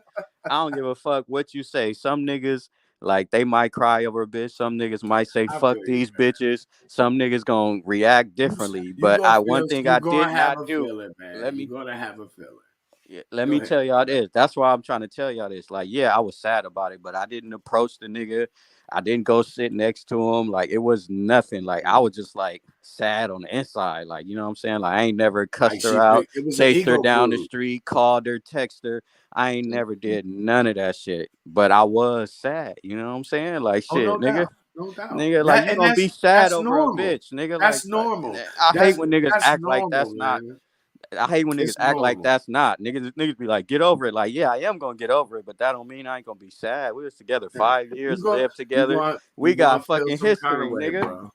I don't give a fuck what you say. Some niggas like they might cry over a bitch. Some niggas might say
I
fuck
feel you.
these bitches. Some niggas gonna react differently.
You
But
gonna
I
feel
one thing
you
I
gonna
did
have
not
a
do.
feeling, man.
Let
You're
me
gonna have a feeling.
let
Go
me
ahead.
tell y'all this. That's why I'm trying to tell y'all this. Like, yeah, I was sad about it, but I didn't approach the nigga. I didn't go sit next to him. Like, it was nothing. Like, I was just like sad on the inside. Like, you know what I'm saying? Like, I ain't never
Like
cussed her out,
it was an
chased her
ego
down the
bruise.
street, called her, text her. I ain't never did none of that shit. But I was sad. You know what I'm saying? Like,
Oh,
shit,
no
nigga.
doubt, no doubt.
Nigga, like,
That
you
and
gonna be sad
that's
over a
normal.
bitch, nigga.
That's
Like,
normal.
I hate
That's
when niggas
that's
act like
normal,
that's not.
man.
I hate when niggas
It's
act like
normal.
that's not. Niggas be like, get over it. Like, yeah, I am gonna get over it, but that don't mean I ain't gonna be sad. We was together
Yeah.
5 years,
You go
lived
you
together.
going
We
you
got
gonna feel
fucking
some kind of
history,
way,
nigga.
bro.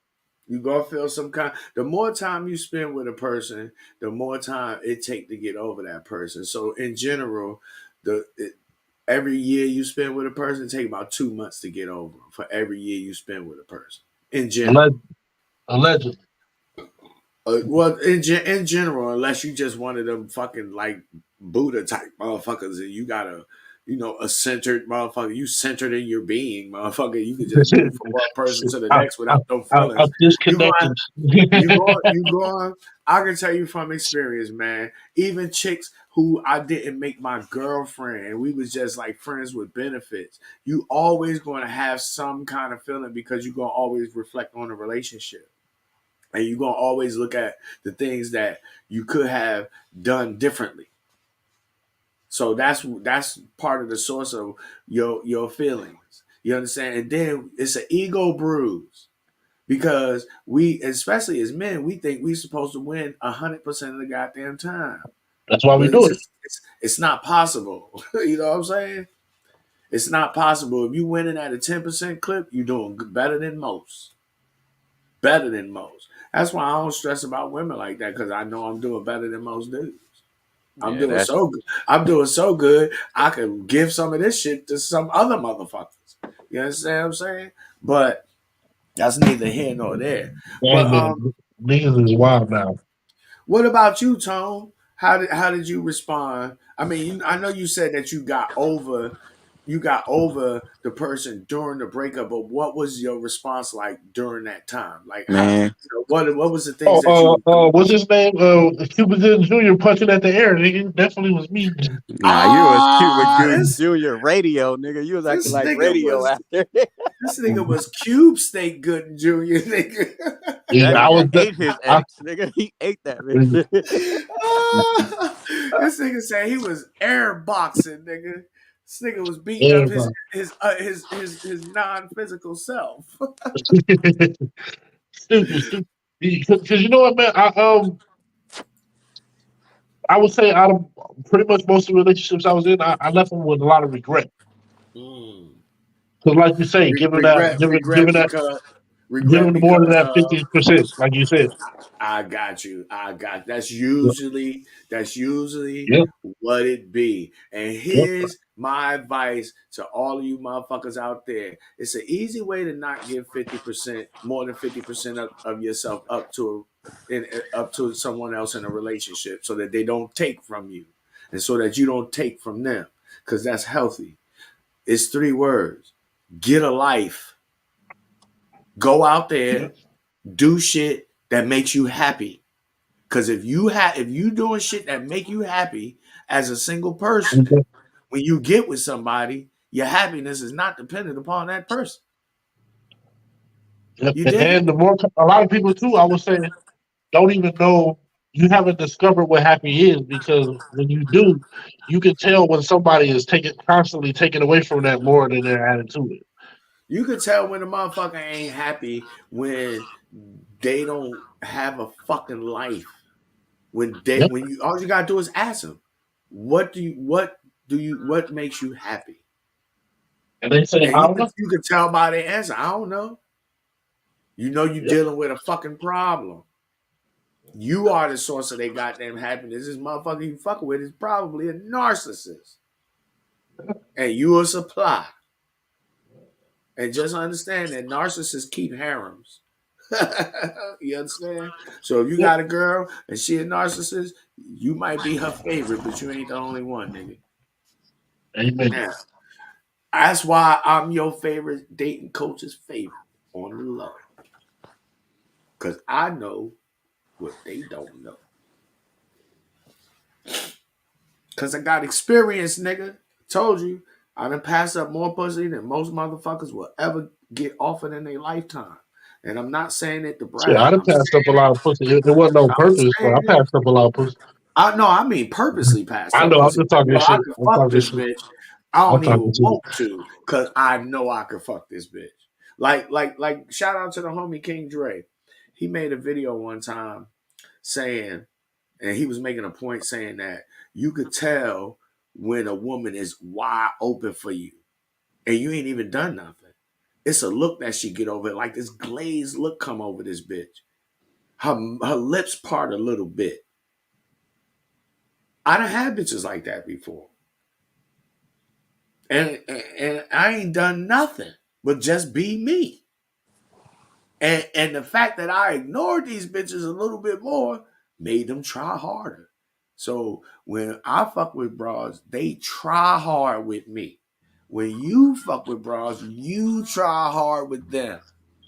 You gonna feel some kind. The more time you spend with a person, the more time it take to get over that person. So in general, every year you spend with a person take about 2 months to get over 'em for every year you spend with a person. In general.
Allegedly.
Well, in general, unless you just one of them fucking like Buddha type motherfuckers, and you got a centered motherfucker, you centered in your being, motherfucker. You can just move from one person to the
I,
next without no
I'm
feelings. You go,
disconnected.
you go on. I can tell you from experience, man. Even chicks who I didn't make my girlfriend, and we was just like friends with benefits. You always going to have some kind of feeling because you're going to always reflect on the relationship and you're gonna always look at the things that you could have done differently. So that's part of the source of your feelings. You understand? And then it's an ego bruise because we, especially as men, we think we're supposed to win 100% of the goddamn time.
That's why we
But
do it.
it's not possible. You know what I'm saying? It's not possible. If you winning at a 10% clip, you're doing better than most. Better than most. That's why I don't stress about women like that because I know I'm doing better than most dudes. I'm
Yeah,
doing
that's
so good. I'm doing so good. I could give some of this shit to some other motherfuckers. You understand what I'm saying? But that's neither here nor there.
Hey
But
man, niggas is wild now.
what about you, Tone? How did you respond? I mean, I know you said that you got over the person during the breakup, but what was your response like during that time? Like how
man.
what was the things
Oh,
that you were doing?
what's his name? Cuban Jr. punching at the air. Nigga, definitely was me.
Nah, you was Cuba
Ah,
Gooding Jr. radio, nigga. You was acting
this
like
nigga
radio
was
after.
this nigga was Cube State Good Jr. Nigga.
That
Yeah,
nigga ate his
I,
ex, nigga. He ate that bitch.
Ah, this nigga said he was air boxing, nigga. This nigga was beating up his
everybody.
his non physical self.
Stupid. Because you know what, man? I would say out of pretty much most of the relationships I was in, I left them with a lot of regret.
Mm.
Because, like you say,
Regret
giving more than
because
that 50%, like you said.
I got you. I got
Yep.
that's usually
Yep.
what it be. And
Yep.
here's my advice to all of you motherfuckers out there. It's an easy way to not give 50%, more than 50% of yourself up to someone else in a relationship so that they don't take from you and so that you don't take from them. Because that's healthy. It's 3 words. Get a life. Go out there,
Yep.
do shit that makes you happy. Because if you doing shit that make you happy as a single person, when you get with somebody, your happiness is not dependent upon that person.
Yep.
You dig it?
And a lot of people too, I would say, don't even know you haven't discovered what happy is because when you do, you can tell when somebody is constantly taking away from that more than they're adding to it.
You could tell when a motherfucker ain't happy when they don't have a fucking life.
Yep.
When you all you gotta do is ask them, what makes you happy?
And they say,
And
I don't know.
you can tell by their answer. I don't know. You know you're
Yep.
dealing with a fucking problem. You are the source of their goddamn happiness. This motherfucker you fucking with is probably a narcissist. And you a supply. And just understand that narcissists keep harems. You understand? So if you
Yep.
got a girl and she a narcissist, you might be her favorite, but you ain't the only one, nigga.
Amen.
Now, that's why I'm your favorite dating coach's favorite on the low. Because I know what they don't know. Cause I got experience, nigga. Told you. I done passed up more pussy than most motherfuckers will ever get offered in their lifetime. And I'm not saying it to
Yeah, I
brag.
done passed up a lot of pussy. It wasn't on
I'm
purpose, but I
saying it.
passed up a lot of pussy.
I mean purposely pass
I
up
know. I'm
pussy.
just
Like,
talking
yo, I
shit.
could
I'm
fuck
talking
this
shit.
bitch. I
I'm
don't
talking
even
shit.
want to, cause I know I could fuck this bitch. Like, shout out to the homie King Dre. He made a video one time saying, and he was making a point saying that you could tell when a woman is wide open for you, and you ain't even done nothing. It's a look that she get over it, like this glazed look come over this bitch. Her lips part a little bit. I done had bitches like that before. And I ain't done nothing but just be me. And the fact that I ignored these bitches a little bit more made them try harder. So when I fuck with bras, they try hard with me. When you fuck with bras, you try hard with them.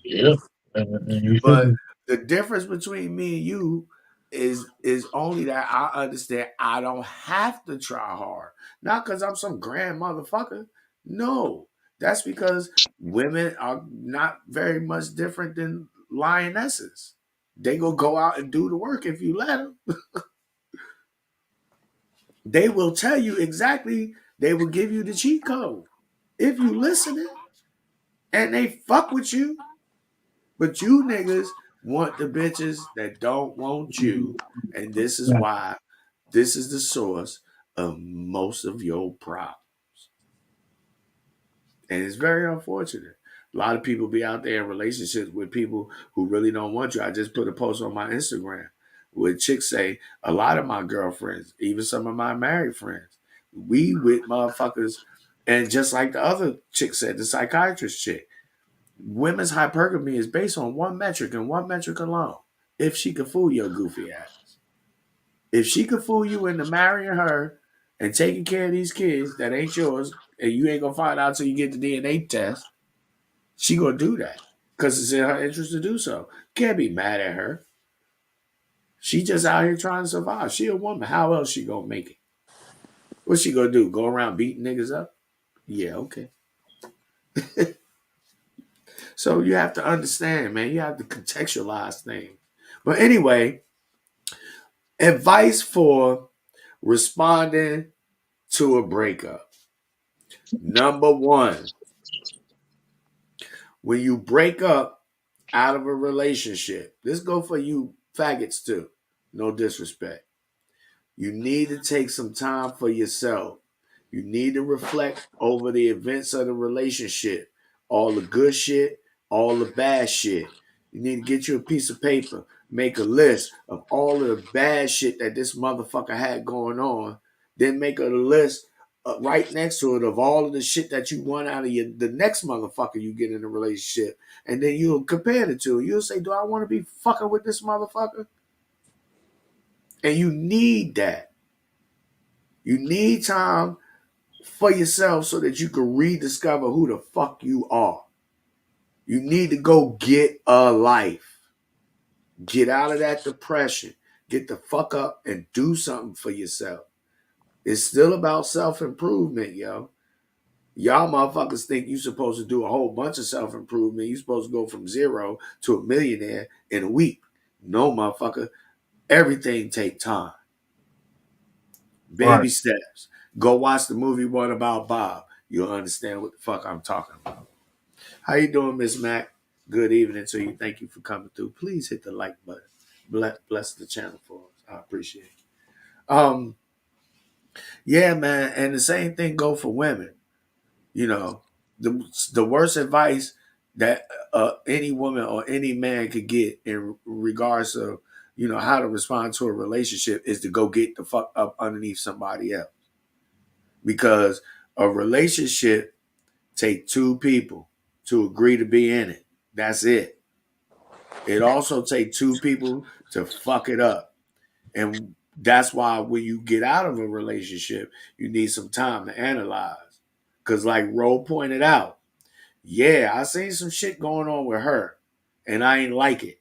Yeah, and you should
But
be.
the difference between me and you is only that I understand I don't have to try hard. Not because I'm some grand motherfucker. No. That's because women are not very much different than lionesses. They go out and do the work if you let them. They will tell you exactly. They will give you the cheat code if you listen it, and they fuck with you. But you niggas want the bitches that don't want you. And this is why this is the source of most of your problems. And it's very unfortunate. A lot of people be out there in relationships with people who really don't want you. I just put a post on my Instagram where chicks say, a lot of my girlfriends, even some of my married friends, we with motherfuckers. And just like the other chick said, the psychiatrist chick, women's hypergamy is based on one metric and one metric alone. If she could fool your goofy ass. If she could fool you into marrying her and taking care of these kids that ain't yours, and you ain't gonna find out till you get the DNA test, she gonna do that. Because it's in her interest to do so. Can't be mad at her. She just out here trying to survive. She a woman. How else she gonna make it? What she gonna do? Go around beating niggas up? Yeah, okay. So you have to understand, man. You have to contextualize things. But anyway, advice for responding to a breakup. Number one, when you break up out of a relationship, this go for you faggots too. No disrespect. You need to take some time for yourself. You need to reflect over the events of the relationship, all the good shit, all the bad shit. You need to get you a piece of paper, make a list of all of the bad shit that this motherfucker had going on, then make a list right next to it of all of the shit that you want out of the next motherfucker you get in a relationship, and then you'll compare the two. You'll say, "Do I want to be fucking with this motherfucker?" And you need that. You need time for yourself so that you can rediscover who the fuck you are. You need to go get a life. Get out of that depression. Get the fuck up and do something for yourself. It's still about self-improvement, yo. Y'all motherfuckers think you supposed to do a whole bunch of self-improvement. You supposed to go from zero to a millionaire in a week. No, motherfucker. Everything take time.
Right.
Baby steps. Go watch the movie What About Bob. You'll understand what the fuck I'm talking about. How you doing, Miss Mac? Good evening to you. Thank you for coming through. Please hit the like button. Bless the channel for us. I appreciate it. Yeah, man, and the same thing go for women. You know, the worst advice that any woman or any man could get in regards to how to respond to a relationship is to go get the fuck up underneath somebody else, because a relationship take two people to agree to be in it. That's it. It also take two people to fuck it up. And that's why when you get out of a relationship, you need some time to analyze. Cause like Ro pointed out, yeah, I seen some shit going on with her and I ain't like it.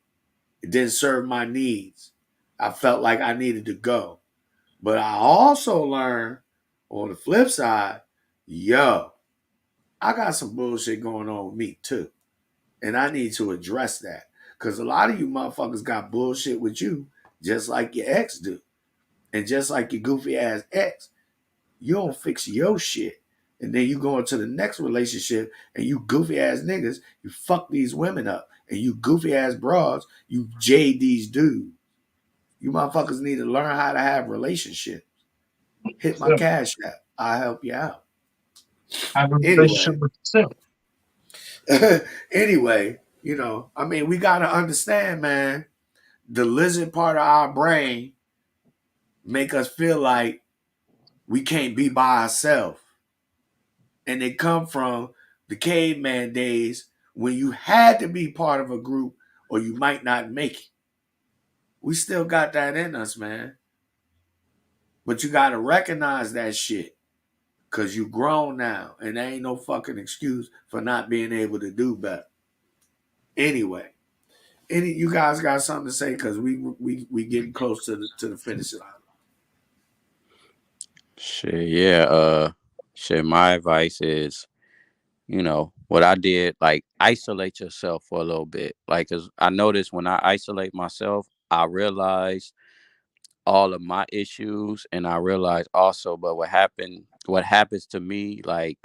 It didn't serve my needs. I felt like I needed to go. But I also learned on the flip side, yo, I got some bullshit going on with me too. And I need to address that. Because a lot of you motherfuckers got bullshit with you, just like your ex do. And just like your goofy ass ex, you don't fix your shit. And then you go into the next relationship and you goofy ass niggas, you fuck these women up. And you goofy ass broads, you jade these dudes. You motherfuckers need to learn how to have relationships. Hit my
Simple.
cash app. I'll help you out.
Have a
Anyway,
relationship with yourself.
anyway, I mean, we gotta understand, man. The lizard part of our brain make us feel like we can't be by ourselves, and they come from the caveman days when you had to be part of a group or you might not make it. We still got that in us, man. But you gotta recognize that shit. Cause you grown now, and there ain't no fucking excuse for not being able to do better. Anyway, you guys got something to say? Cause we getting close to the finish line.
Shit, yeah. Shit. My advice is, what I did, like, isolate yourself for a little bit. Like, cause I noticed when I isolate myself, I realize all of my issues, and I realize also, but what happens to me, like,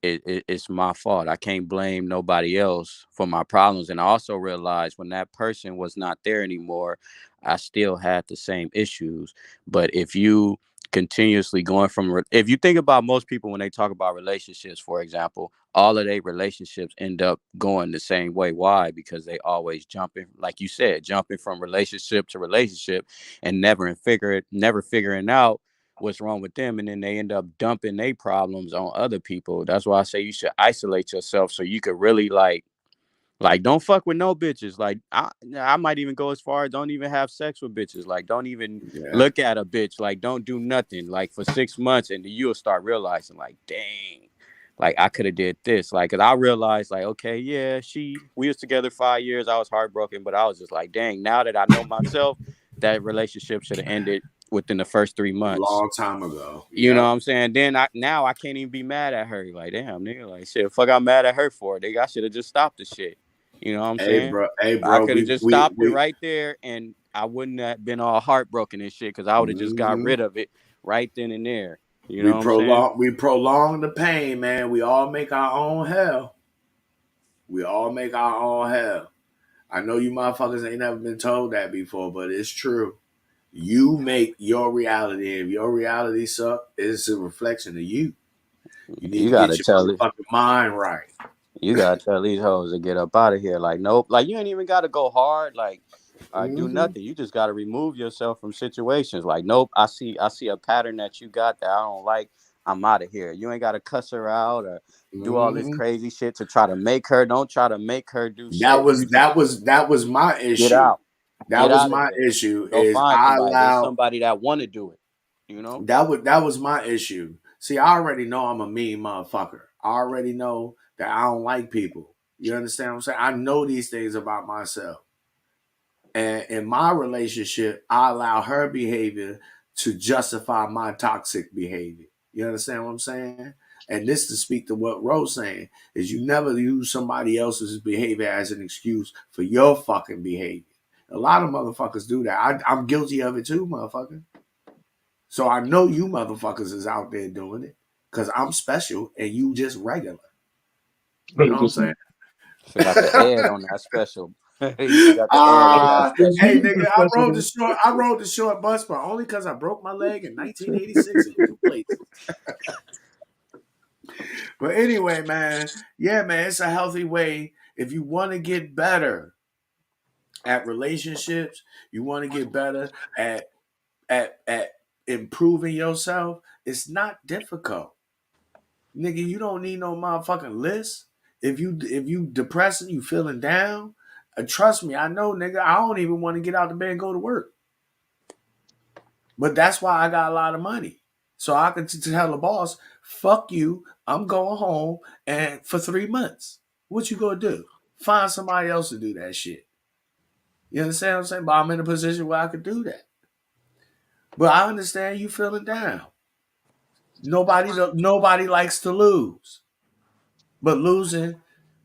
it's my fault. I can't blame nobody else for my problems. And I also realized when that person was not there anymore, I still had the same issues. But if you continuously going from, if you think about most people when they talk about relationships, for example, all of their relationships end up going the same way. Why? Because they always jumping, like you said, jumping from relationship to relationship and never figuring out what's wrong with them, and then they end up dumping their problems on other people. That's why I say you should isolate yourself so you could really like don't fuck with no bitches. Like I might even go as far as don't even have sex with bitches. Like don't even
Yeah.
look at a bitch. Like don't do nothing like for 6 months, and then you'll start realizing like, dang, like I could have did this. Like, cause I realized like, okay, yeah, we was together 5 years. I was heartbroken, but I was just like, dang, now that I know myself, that relationship should have ended within the first 3 months.
Long time ago.
You know
Yep.
what I'm saying? Then I can't even be mad at her. Like, damn, nigga, like shit, fuck I'm mad at her for. Nigga, I should have just stopped the shit. You know what I'm
Hey,
saying?
bro. Hey,
I
bro.
could have
We
just
we
stopped it
we.
right there, and I wouldn't have been all heartbroken and shit, because I would have just got
Mm-hmm.
rid of it right then and there. You know
We
what I'm saying?
prolong the pain, man. We all make our own hell. We all make our own hell. I know you motherfuckers ain't never been told that before, but it's true. You make your reality. If your reality suck, it's a reflection of you. You need
You
to get
gotta
your
tell it.
motherfucking mind right.
You gotta tell these hoes to get up out of here. Like, nope. Like, you ain't even gotta go hard. Like, do
Mm-hmm.
nothing. You just gotta remove yourself from situations. Like, nope. I see a pattern that you got that I don't like. I'm out of here. You ain't gotta cuss her out or do all this
Mm-hmm.
crazy shit to try to make her. Don't try to make her do
That
shit. You
was
just
that was that was my
get
issue.
out.
That
Get
was
out of
my
there.
issue.
Go
Is
find
I
somebody. There's
allowed
somebody that want to do it. You know.
that was my issue. See, I already know I'm a mean motherfucker. I already know that I don't like people. You understand what I'm saying? I know these things about myself. And in my relationship, I allow her behavior to justify my toxic behavior. You understand what I'm saying? And this to speak to what Rose saying is you never use somebody else's behavior as an excuse for your fucking behavior. A lot of motherfuckers do that. I'm guilty of it too, motherfucker. So I know you motherfuckers is out there doing it because I'm special and you just regular. You know what I'm saying?
Forgot the ad on that special. You forgot the ad on that
Hey
special.
nigga, I rode the short bus, but only because I broke my leg in 1986 in two places. But anyway, man, yeah, man, it's a healthy way. If you want to get better at relationships, you want to get better at improving yourself, it's not difficult. Nigga, you don't need no motherfucking list. If you depressed and you feeling down, trust me, I know, nigga. I don't even want to get out of bed and go to work. But that's why I got a lot of money, so I can tell the boss, "Fuck you, I'm going home and for 3 months." What you gonna do? Find somebody else to do that shit. You understand what I'm saying? But I'm in a position where I could do that. But I understand you feeling down. Nobody likes to lose. But losing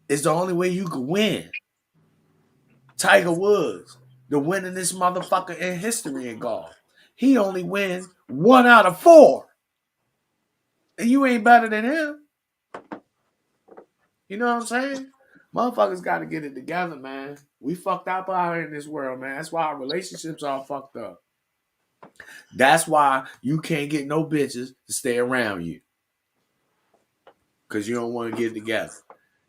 is the only way you can win. Tiger Woods, the winningest motherfucker in history in golf. He only win 1 out of 4. And you ain't better than him. You know what I'm saying? Motherfuckers got to get it together, man. We fucked up out here in this world, man. That's why our relationships all fucked up. That's why you can't get no bitches to stay around you. Because you don't want to get together.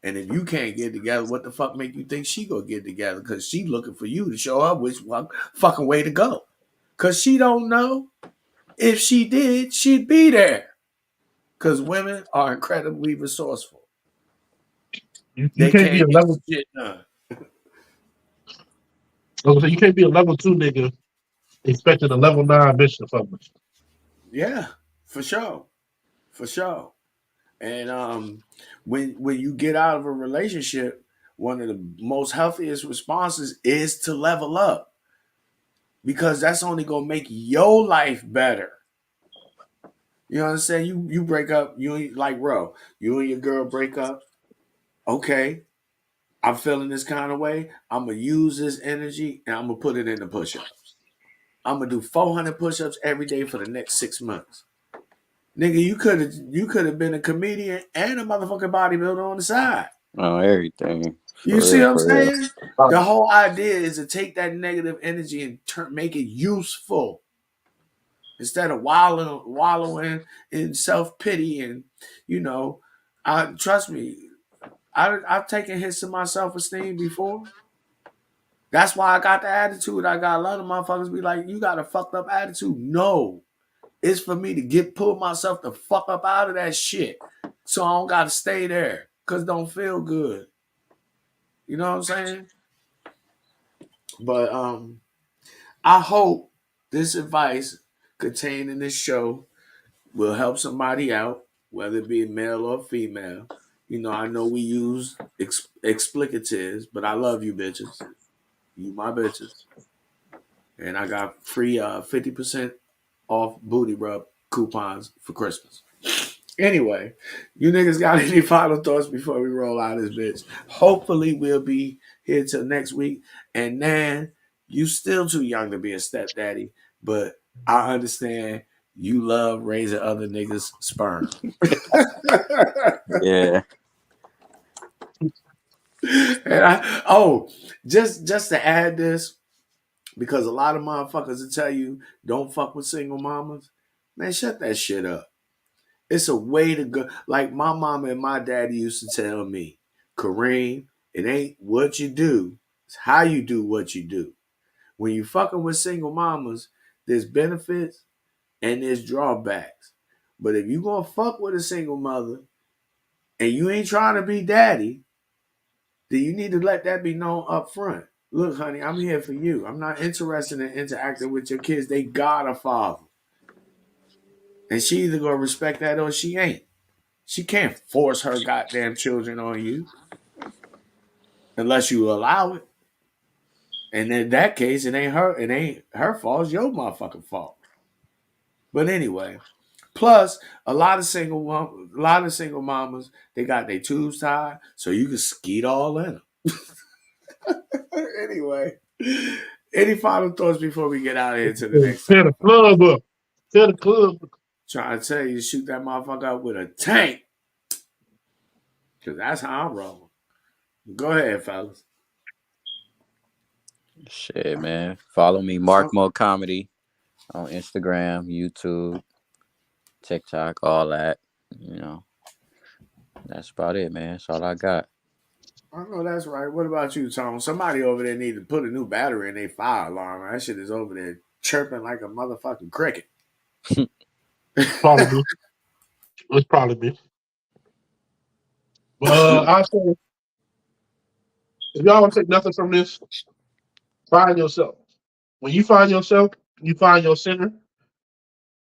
And if you can't get together, what the fuck make you think she gonna get together? Because she looking for you to show her which fucking way to go. Because she don't know. If she did, she'd be there. Because women are incredibly resourceful.
You
They
can't be a
can't get
level.
shit done.
So you can't be a level 2 nigga expecting a level 9 bitch to fuck with you.
Yeah, for sure. For sure. And when you get out of a relationship, one of the most healthiest responses is to level up. Because that's only gonna make your life better. You know what I'm saying? You break up, you like bro, you and your girl break up. Okay, I'm feeling this kind of way. I'm gonna use this energy and I'm gonna put it into push-ups. I'm gonna do 400 push-ups every day for the next 6 months. Nigga, you could have been a comedian and a motherfucking bodybuilder on the side.
Oh, everything.
You
For
see
real,
what I'm
for real.
saying? The whole idea is to take that negative energy and make it useful instead of wallowing in self pity and you know, I trust me. I've taken hits to my self esteem before. That's why I got the attitude I got. A lot of motherfuckers be like, "You got a fucked up attitude." No, it's for me to pull myself the fuck up out of that shit, so I don't got to stay there because it don't feel good. You know what I'm saying? But I hope this advice contained in this show will help somebody out, whether it be male or female. You know, I know we use explicatives, but I love you bitches. You my bitches. And I got free 50% off booty rub coupons for Christmas. Anyway, you niggas got any final thoughts before we roll out this bitch? Hopefully we'll be here till next week. And Nan, you still too young to be a stepdaddy, but I understand you love raising other niggas' sperm.
Yeah.
Just to add this, because a lot of motherfuckers will tell you don't fuck with single mamas. Man, shut that shit up. It's a way to go. Like my mama and my daddy used to tell me, Kareem, it ain't what you do, it's how you do what you do. When you fucking with single mamas, there's benefits and there's drawbacks. But if you gonna fuck with a single mother and you ain't trying to be daddy, then you need to let that be known up front. Look, honey, I'm here for you. I'm not interested in interacting with your kids. They got a father. And she either gonna respect that or she ain't. She can't force her goddamn children on you unless you allow it. And in that case, it ain't her fault, it's your motherfucking fault. But anyway, plus a lot of single mamas, they got their tubes tied, so you can skeet all in them. Anyway, any final thoughts before we get out of here to the next
Tear the
time?
club up. Tear the club up.
Trying to tell you to shoot that motherfucker up with a tank. Cause that's how I'm rolling. Go ahead, fellas.
Shit, man. Follow me, Mark
So
Mo Comedy, on Instagram, YouTube, TikTok, all that. You know, that's about it, man. That's all I got.
I know that's right. What about you, Tom? Somebody over there need to put a new battery in their fire alarm. That shit is over there chirping like a motherfucking cricket.
Probably me. It's probably me. But I say, if y'all don't take nothing from this, find yourself. When you find yourself, you find your center,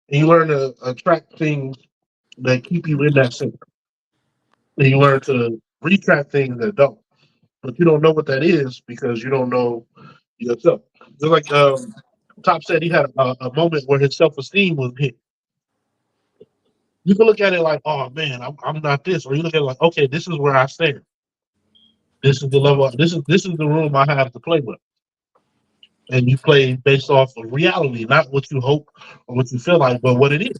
and you learn to attract things that keep you in that center. And you learn to retract things that don't. But you don't know what that is because you don't know yourself. Just like Top said he had a moment where his self-esteem was hit. You can look at it like, oh man, I'm not this, or you look at it like, okay, this is where I stand. This is the level. This is the room I have to play with, and you play based off of reality, not what you hope or what you feel like, but what it is.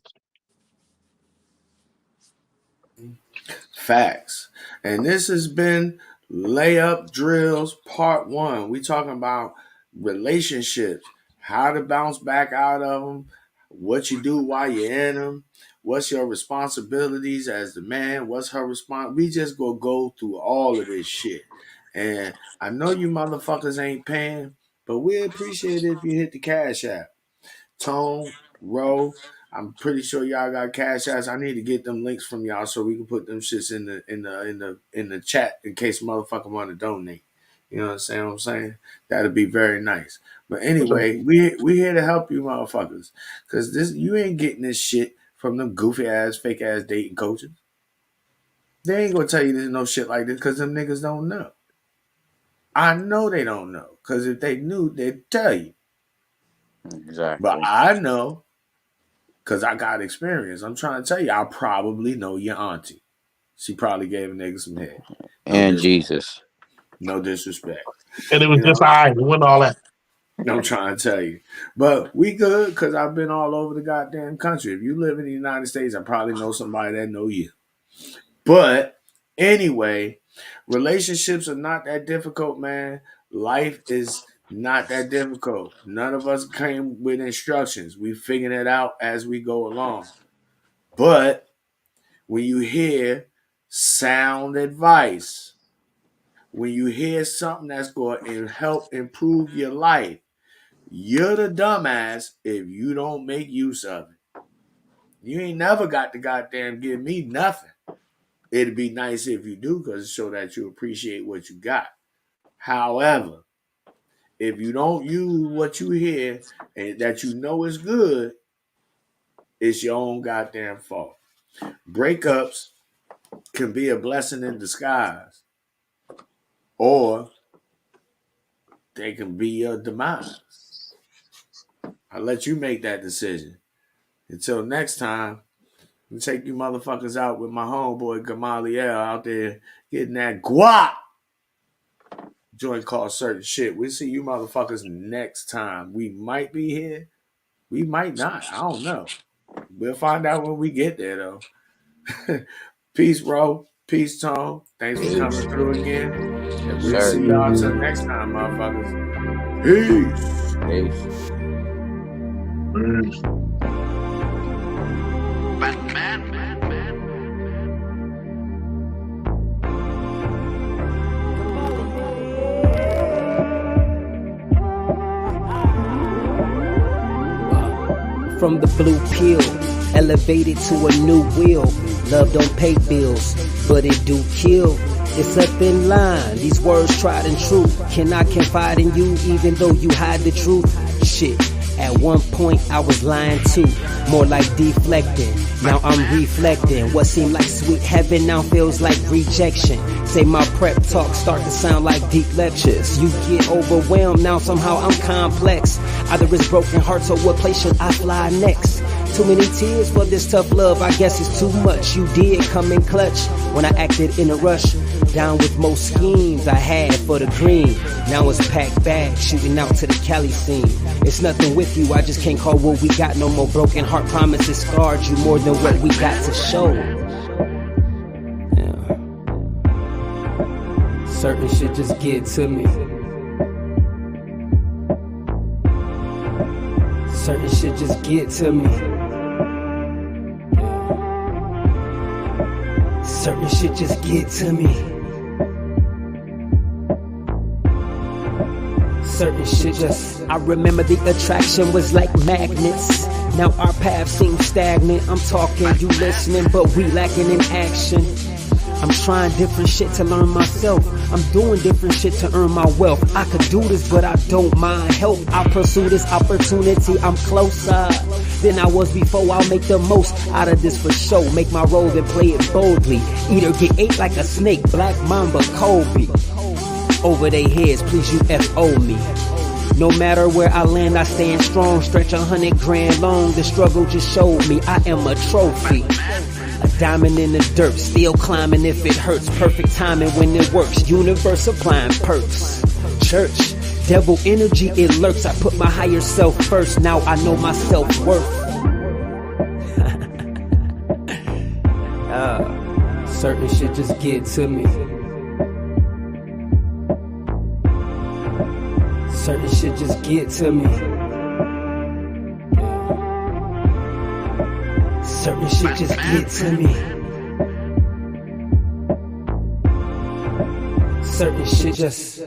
Facts. And this has been Layup Drills Part 1. We talking about relationships, how to bounce back out of them, what you do while you're in them, what's your responsibilities as the man, what's her response. We just go through all of this shit. And I know you motherfuckers ain't paying, but we appreciate it if you hit the Cash App. Tone, Row, I'm pretty sure y'all got Cash Apps. I need to get them links from y'all so we can put them shits in the chat in case motherfucker want to donate. You know what I'm saying? That'd be very nice. But anyway, we here to help you motherfuckers. Cause this you ain't getting this shit from them goofy ass, fake ass dating coaches. They ain't gonna tell you there's no shit like this because them niggas don't know. I know they don't know. Cause if they knew, they'd tell you.
Exactly.
But I know. Because I got experience. I'm trying to tell you, I probably know your auntie. She probably gave a nigga some head.
And Jesus.
No disrespect.
And it was just all right. It wasn't all that.
I'm trying to tell you. But we good because I've been all over the goddamn country. If you live in the United States, I probably know somebody that know you. But anyway, relationships are not that difficult, man. Life is not that difficult. None of us came with instructions. We figuring it out as we go along. But when you hear sound advice, when you hear something that's going to help improve your life, you're the dumbass if you don't make use of it. You ain't never got to goddamn give me nothing. It'd be nice if you do because it show that you appreciate what you got. However, if you don't use what you hear and that you know is good, it's your own goddamn fault. Breakups can be a blessing in disguise, or they can be your demise. I'll let you make that decision. Until next time, I'll take you motherfuckers out with my homeboy Gamaliel out there getting that guap. Joint called Certain Shit. We'll see you motherfuckers next time. We might be here. We might not. I don't know. We'll find out when we get there, though. Peace, bro. Peace, Tone. Thanks for coming through again. And we'll see y'all until next time, motherfuckers. Peace.
Peace.
From the blue pill, elevated to a new wheel. Love don't pay bills, but it do kill. It's a thin line, these words tried and true. Can I confide in you even though you hide the truth? Shit, at one point I was lying too. More like deflecting, now I'm reflecting. What seemed like sweet heaven now feels like rejection. Say my prep talk start to sound like deep lectures. You get overwhelmed, now somehow I'm complex. Either it's broken hearts or what place should I fly next? Too many tears for this tough love, I guess it's too much. You did come in clutch when I acted in a rush. Down with most schemes I had for the green. Now it's packed back, shooting out to the Cali scene. It's nothing with you, I just can't call what we got. No more broken heart promises scarred you more than what we got to show. Yeah. Certain shit just get to me. Certain shit just get to me. Certain shit just get to me. Certain shit just... I remember the attraction was like magnets. Now our paths seem stagnant. I'm talking, you listening, but we lacking in action. I'm trying different shit to learn myself. I'm doing different shit to earn my wealth. I could do this, but I don't mind help. I pursue this opportunity, I'm closer than I was before. I'll make the most out of this for show. Make my role and play it boldly. Eat or get ate like a snake. Black Mamba, Kobe. Over their heads, please you F.O. me. No matter where I land, I stand strong. Stretch 100 grand long. The struggle just showed me I am a trophy. A diamond in the dirt, still climbing if it hurts. Perfect timing when it works. Universe applying perks. Church, devil energy, it lurks. I put my higher self first. Now I know my self-worth. Certain shit just get to me. Certain shit just get to me. Certain shit just get to me. Certain shit just